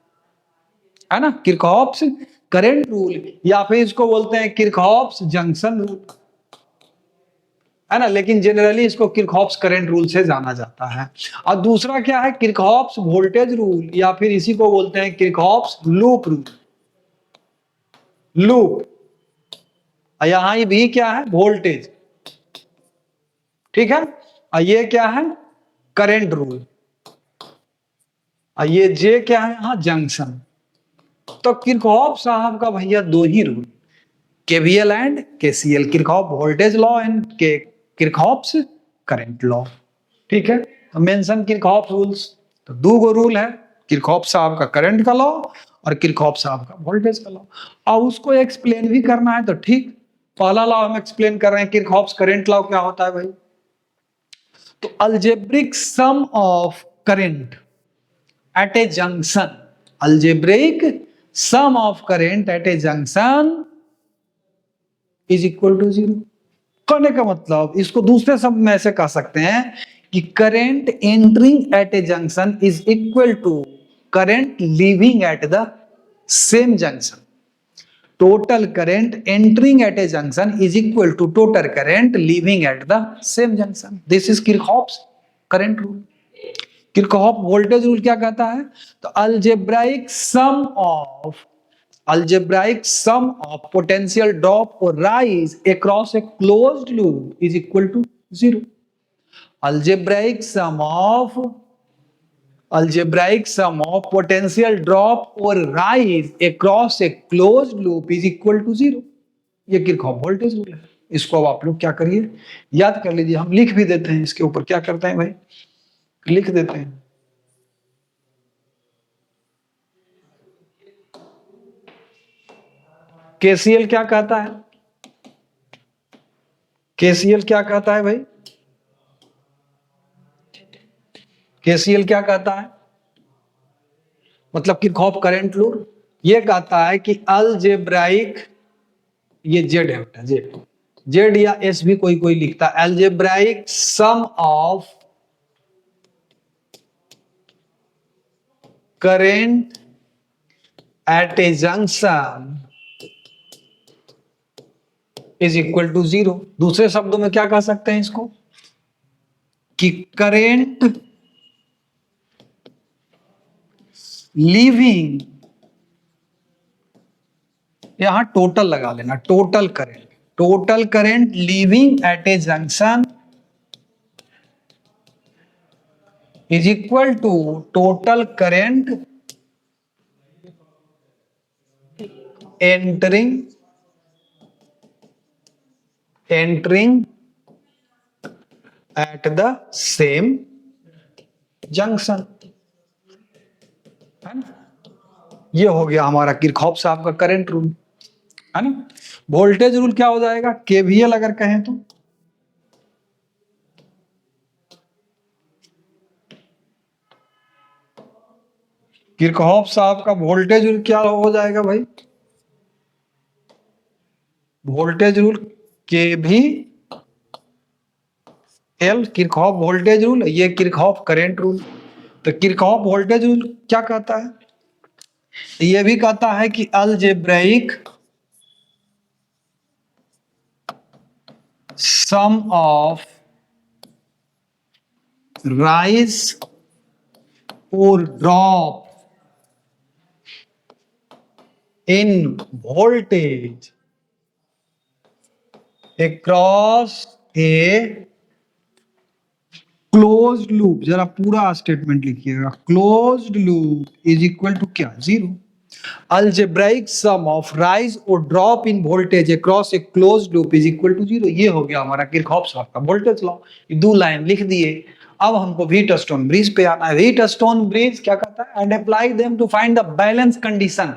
है ना। किरचॉफ्स करंट रूल या फिर इसको बोलते हैं किरचॉफ्स जंक्शन रूल, है ना। लेकिन जनरली इसको किरचॉफ्स करंट रूल से जाना जाता है। और दूसरा क्या है? किरचॉफ्स वोल्टेज रूल या फिर इसी को बोलते हैं किरचॉफ्स लूप रूल। लूप, यहां ये भी क्या है? वोल्टेज, ठीक है। और ये क्या है? Current rule. और ये जे क्या है? यहां जंक्शन। तो किरचॉफ साहब का भैया 2 ही rule, KVL and KCL, Kirchhoff voltage law and K Kirchhoff's current law, ठीक है। तो मेंशन किरचॉफ रूल्स, तो 2 गो रूल है, किरचॉफ साहब का करंट का लॉ और किरचॉफ साहब का वोल्टेज का लॉ। और उसको एक्सप्लेन भी करना है तो ठीक, पहला लॉ हम एक्सप्लेन कर रहे हैं, किरचॉफ्स करंट लॉ क्या होता है भाई? तो algebraic sum of current at a junction, algebraic sum of current at a junction is equal to 0। कहने का मतलब इसको दूसरे शब्द में ऐसे कह सकते हैं कि current entering at a junction is equal to current leaving at the same junction. Total current entering at a junction is equal to total current leaving at the same junction. This is Kirchhoff's current rule. Kirchhoff voltage rule क्या कहता है? तो algebraic sum of potential drop और rise across a closed loop is equal to 0। algebraic sum of potential drop or rise across a closed loop is equal to 0। ये Kirchhoff voltage rule है। इसको अब आप लोग क्या करिए, याद कर लीजिए। हम लिख भी देते हैं इसके ऊपर, क्या करते हैं भाई? लिख देते हैं। केसीएल क्या कहता है? केसीएल क्या कहता है भाई? केसीएल क्या कहता है? मतलब किरचॉफ करंट रूल ये कहता है कि अलजेब्राइक, ये जेड है बेटा, जेड या एस भी कोई कोई लिखता है। Algebraic sum of current at a junction is equal to 0। दूसरे शब्दों में क्या कह सकते हैं इसको? कि करंट लीविंग, यहां टोटल लगा लेना, total current leaving at a junction is equal to total current entering at the same junction, है ना। ये हो गया हमारा किरचॉफ साहब का करंट रूल, है ना। वोल्टेज रूल क्या हो जाएगा? केवीएल अगर कहें तो किरचॉफ साहब का वोल्टेज रूल क्या हो जाएगा भाई? वोल्टेज रूल के भी एल, किरचॉफ वोल्टेज रूल, ये किरचॉफ करंट रूल। तो किरचॉफ वोल्टेज रूल क्या कहता है? ये भी कहता है कि अलजेब्राइक सम ऑफ राइज और drop in voltage across a closed loop, जरा पूरा स्टेटमेंट लिखिएगा, closed loop is equal to क्या? 0। अल्जेब्राइक सम ऑफ राइज और drop in voltage across a closed loop is equal to 0। ये हो गया हमारा किरचॉफ का वोल्टेज लॉ। दो लाइन लिख दिए। अब हमको व्हीटस्टोन ब्रिज पे आना है। व्हीटस्टोन ब्रिज क्या कहता है? And apply them to find the balance condition.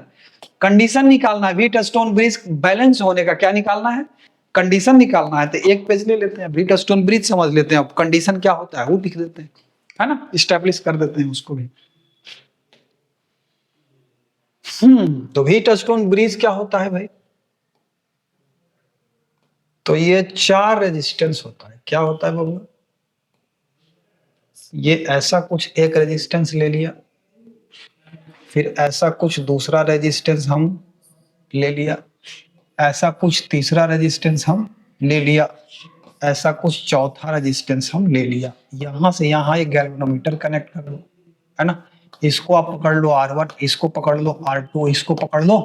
Condition निकालना है। व्हीटस्टोन ब्रिज बैलेंस होने का क्या निकालना है? कंडीशन निकालना है। तो एक पेज ले लेते हैं, व्हीटस्टोन ब्रिज समझ लेते हैं। अब कंडीशन क्या होता है वो लिख देते हैं, है ना, स्टैब्लिश कर देते हैं उसको भी। तो व्हीटस्टोन ब्रिज क्या होता है भाई? तो ये 4 रेजिस्टेंस होता है। क्या होता है बाबू? ये ऐसा कुछ एक रेजिस्टेंस ले लिया, फिर ऐसा कुछ दूसरा रेजिस्टेंस हम ले लिया, ऐसा कुछ तीसरा रेजिस्टेंस हम ले लिया, ऐसा कुछ चौथा रेजिस्टेंस हम ले लिया। यहां से यहां एक गैल्वेनोमीटर कनेक्ट कर लो, है ना। इसको आप पकड़ लो R1, इसको पकड़ लो R2, इसको पकड़ लो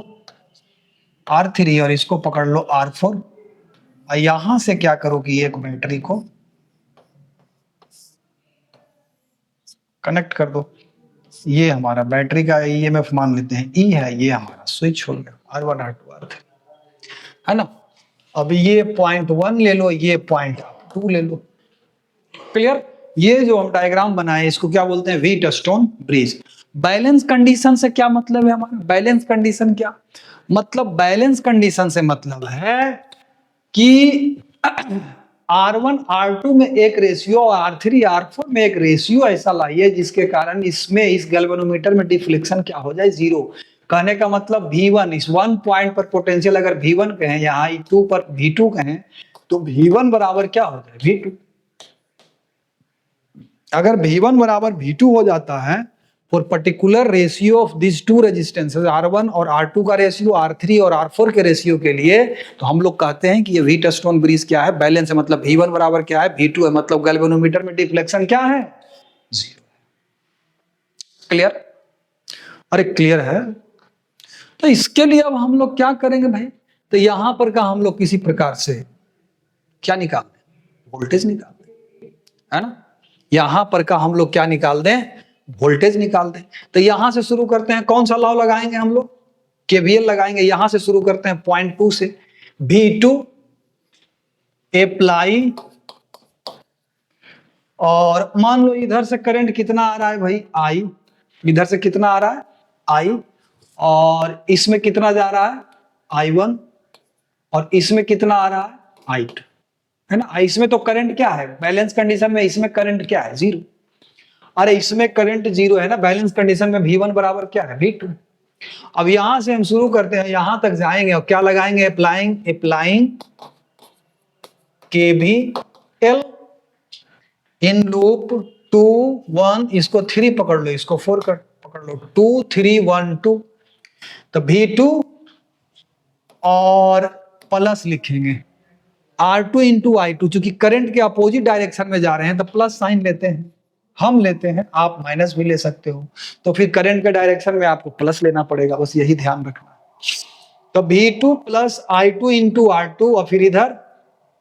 R3 और इसको पकड़ लो R4। और यहां से क्या करो कि एक बैटरी को कनेक्ट कर दो। ये हमारा बैटरी का ईएमएफ मान लेते हैं ई है। ये हमारा स्विच हो गया R1 R2 R3, है ना। अब ये पॉइंट 1 ले लो, ये पॉइंट 2 ले लो। क्लियर? ये जो हम डायग्राम बनाए इसको क्या बोलते हैं? Wheatstone bridge. बैलेंस कंडीशन से क्या मतलब है हमारा? बैलेंस कंडीशन क्या मतलब? बैलेंस कंडीशन से मतलब है कि R1 R2 में एक रेशियो और R3 R4 में एक रेशियो ऐसा लाइए जिसके कारण इसमें इस गैल्वेनोमीटर में डिफ्लेक्शन क्या हो जाए? 0। कहने का मतलब V1 इस 1 पॉइंट पर पोटेंशियल अगर V1 कहें, यहाँ E2 पर V2 कहें, तो V1 बराबर क्या हो जाए? V2। अगर V1 बराबर V2 हो जाता है for particular ratio of this two resistances R1 और R2 का रेशियो, R3 और R4 के रेशियो के लिए, तो हम लोग कहते हैं कि ये व्हीटस्टोन ब्रिज क्या है? बैलेंस है। मतलब V1 बराबर क्या है? V2 है। मतलब गैल्वेनोमीटर में डिफ्लेक्शन क्या है? 0। क्लियर? अरे क्लियर है। तो इसके लिए अब हम लोग क्या करेंगे भाई? तो यहां पर का हम लोग किसी प्रकार से क्या निकाल दें? वोल्टेज निकाल दें, है ना। यहां पर का हम लोग क्या निकाल दें? वोल्टेज निकाल दें। तो यहां से शुरू करते हैं। कौन सा लॉ लगाएंगे हम लोग? केवीएल लगाएंगे। यहां से शुरू करते हैं पॉइंट 2 से। V2 अप्लाई, और मान लो इधर से करंट कितना आ रहा है भाई? I। इधर से कितना आ रहा है? I। और इसमें कितना जा रहा है? I1। और इसमें कितना आ रहा है? I2, है ना। इसमें तो करंट क्या है? बैलेंस कंडीशन में इसमें करंट क्या है? 0। अरे इसमें करंट 0 है ना। बैलेंस कंडीशन में V1 बराबर क्या है? V2। अब यहां से हम शुरू करते हैं, यहां तक जाएंगे और क्या लगाएंगे? अप्लाइंग KVL इन लूप 2 1, इसको 3 पकड़ लो, इसको 4 कर पकड़ लो, 2 3 1 2। तो V2 और प्लस लिखेंगे R2 इंटू I2। चूंकि करंट के अपोजिट डायरेक्शन में जा रहे हैं तो प्लस साइन लेते हैं, हम लेते हैं, आप माइनस भी ले सकते हो। तो फिर करंट के डायरेक्शन में आपको प्लस लेना पड़ेगा, बस यही ध्यान रखना। तो V2 plus I2 into R2 और फिर इधर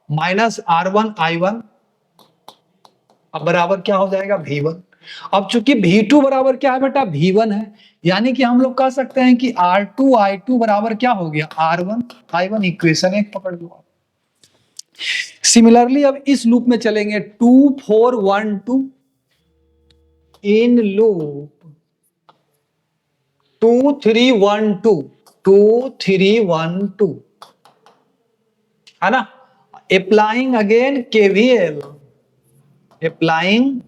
माइनस R1 I1, अब बराबर क्या हो जाएगा? V1। अब चूंकि V2 बराबर क्या है बेटा? V1 है। यानी कि हम लोग कह सकते हैं कि R2 I2 बराबर क्या हो गया? R1 I1। इक्वेशन 1 पकड़ लो। सिमिलरली अब इस लूप में चलेंगे 2 4 1 2 इन लूप 2 3 1 2 2 3 1 2, है ना। Applying again KVL, applying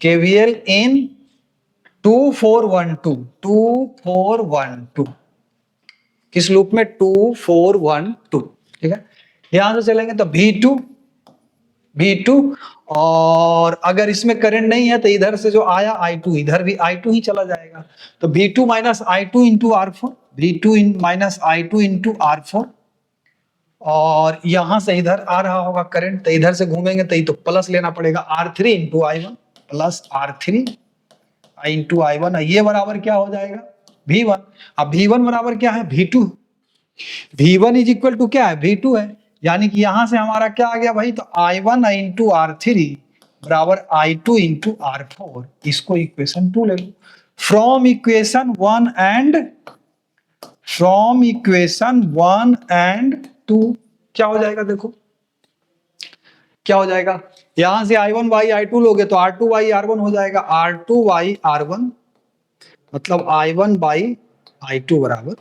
KVL इन 2 4 1 2 2 4 1 2। किस लूप में? 2 4 1 2। ठीक है। यहां से चलेंगे तो V2 और अगर इसमें करंट नहीं है तो इधर से जो आया I2, इधर भी I2 ही चला जाएगा। तो V2 minus I2 into R4, V2 minus I2 into R4, और यहां से इधर आ रहा होगा करंट, तो इधर से घूमेंगे तो ये तो प्लस लेना पड़ेगा R3 into I1 plus R3 into I1। ये बराबर क्या हो जाएगा? V1। अब V1 बराबर क्या है? V2। V1 is equal to क्या है? V2 है। यानी कि यहां से हमारा क्या आ गया भाई? तो I1 इंटू R3 बराबर I2 इंटू R4। इसको इक्वेशन 2 ले लो। फ्रॉम इक्वेशन 1 एंड 2 क्या हो जाएगा? देखो क्या हो जाएगा, यहां से I1 बाई I2 लोगे तो R2 बाई R1 हो जाएगा। R2 बाई R1 मतलब I1 बाई I2 बराबर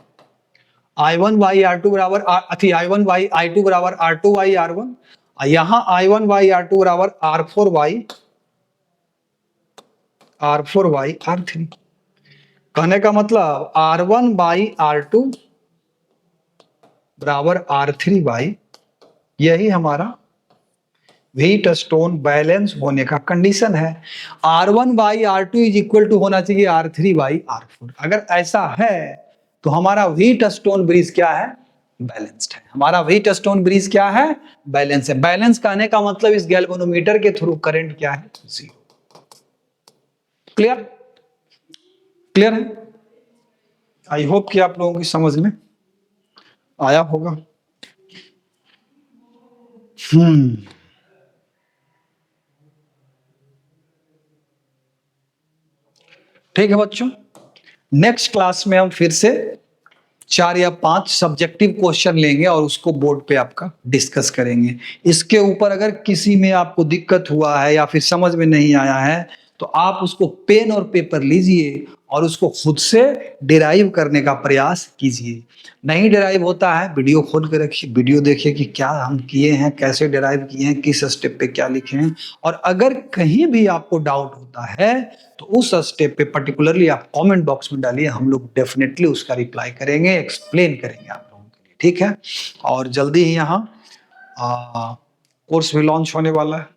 I1 बाई R2 बराबर I1 बाई I2 बराबर R2 बाई R1, यहां I1 बाई R2 बराबर R4 बाई R3। कहने का मतलब R1 बाई R2 बराबर R3 बाई, यही हमारा व्हीटस्टोन बैलेंस होने का कंडीशन है। R1 by R2 is equal to होना चाहिए R3 बाई R4। अगर ऐसा है तो हमारा व्हीटस्टोन ब्रिज क्या है? बैलेंस्ड है। हमारा व्हीटस्टोन ब्रिज क्या है? बैलेंस है। बैलेंस कहने का मतलब इस गैल्वेनोमीटर के थ्रू करंट क्या है? 0। क्लियर? क्लियर है? आई होप कि आप लोगों की समझ में आया होगा। ठीक है बच्चों, नेक्स्ट क्लास में हम फिर से 4 या 5 सब्जेक्टिव क्वेश्चन लेंगे और उसको बोर्ड पे आपका डिस्कस करेंगे। इसके ऊपर अगर किसी में आपको दिक्कत हुआ है या फिर समझ में नहीं आया है तो आप उसको पेन और पेपर लीजिए और उसको खुद से डिराइव करने का प्रयास कीजिए। नहीं डिराइव होता है, वीडियो खोल के रखिए, वीडियो देखिए कि क्या हम किए हैं, कैसे डिराइव किए हैं, किस स्टेप पे क्या लिखे हैं। और अगर कहीं भी आपको डाउट होता है तो उस स्टेप पे पर्टिकुलरली आप कमेंट बॉक्स में डालिए, हम लोग डेफिनेटली उसका रिप्लाई करेंगे, एक्सप्लेन करेंगे आप लोगों के लिए। ठीक है, और जल्दी ही यहाँ कोर्स भी लॉन्च होने वाला है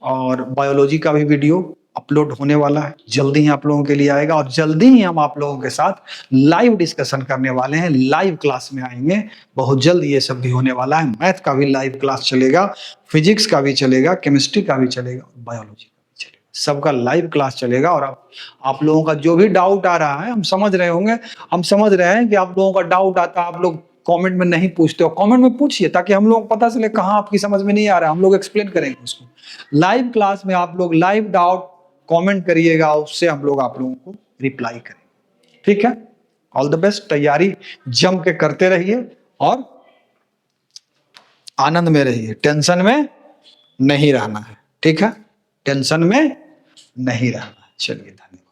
और बायोलॉजी का भी वीडियो अपलोड होने वाला है, जल्दी ही आप लोगों के लिए आएगा। और जल्दी ही हम आप लोगों के साथ लाइव डिस्कशन करने वाले हैं, लाइव क्लास में आएंगे। बहुत जल्द ये सब भी होने वाला है। मैथ का भी लाइव क्लास चलेगा, फिजिक्स का भी चलेगा, केमिस्ट्री का भी चलेगा, बायोलॉजी का भी चलेगा, सबका लाइव क्लास चलेगा। और आप लोगों का जो भी डाउट आ रहा है, हम समझ रहे होंगे, हम समझ रहे हैं कि आप लोगों का डाउट आता है, आप लोग कमेंट में नहीं पूछते हो, कमेंट में पूछिए ताकि हम लोग पता चले कहाँ आपकी समझ में नहीं आ रहा है, हम लोग एक्सप्लेन करेंगे उसको। लाइव क्लास में आप लोग लाइव डाउट कमेंट करिएगा, उससे हम लोग आप लोगों को रिप्लाई करेंगे। ठीक है, ऑल द बेस्ट, तैयारी जम के करते रहिए और आनंद में रहिए, टेंशन में नहीं रहना है। ठीक है, टेंशन में नहीं रहना है। चलिए, धन्यवाद।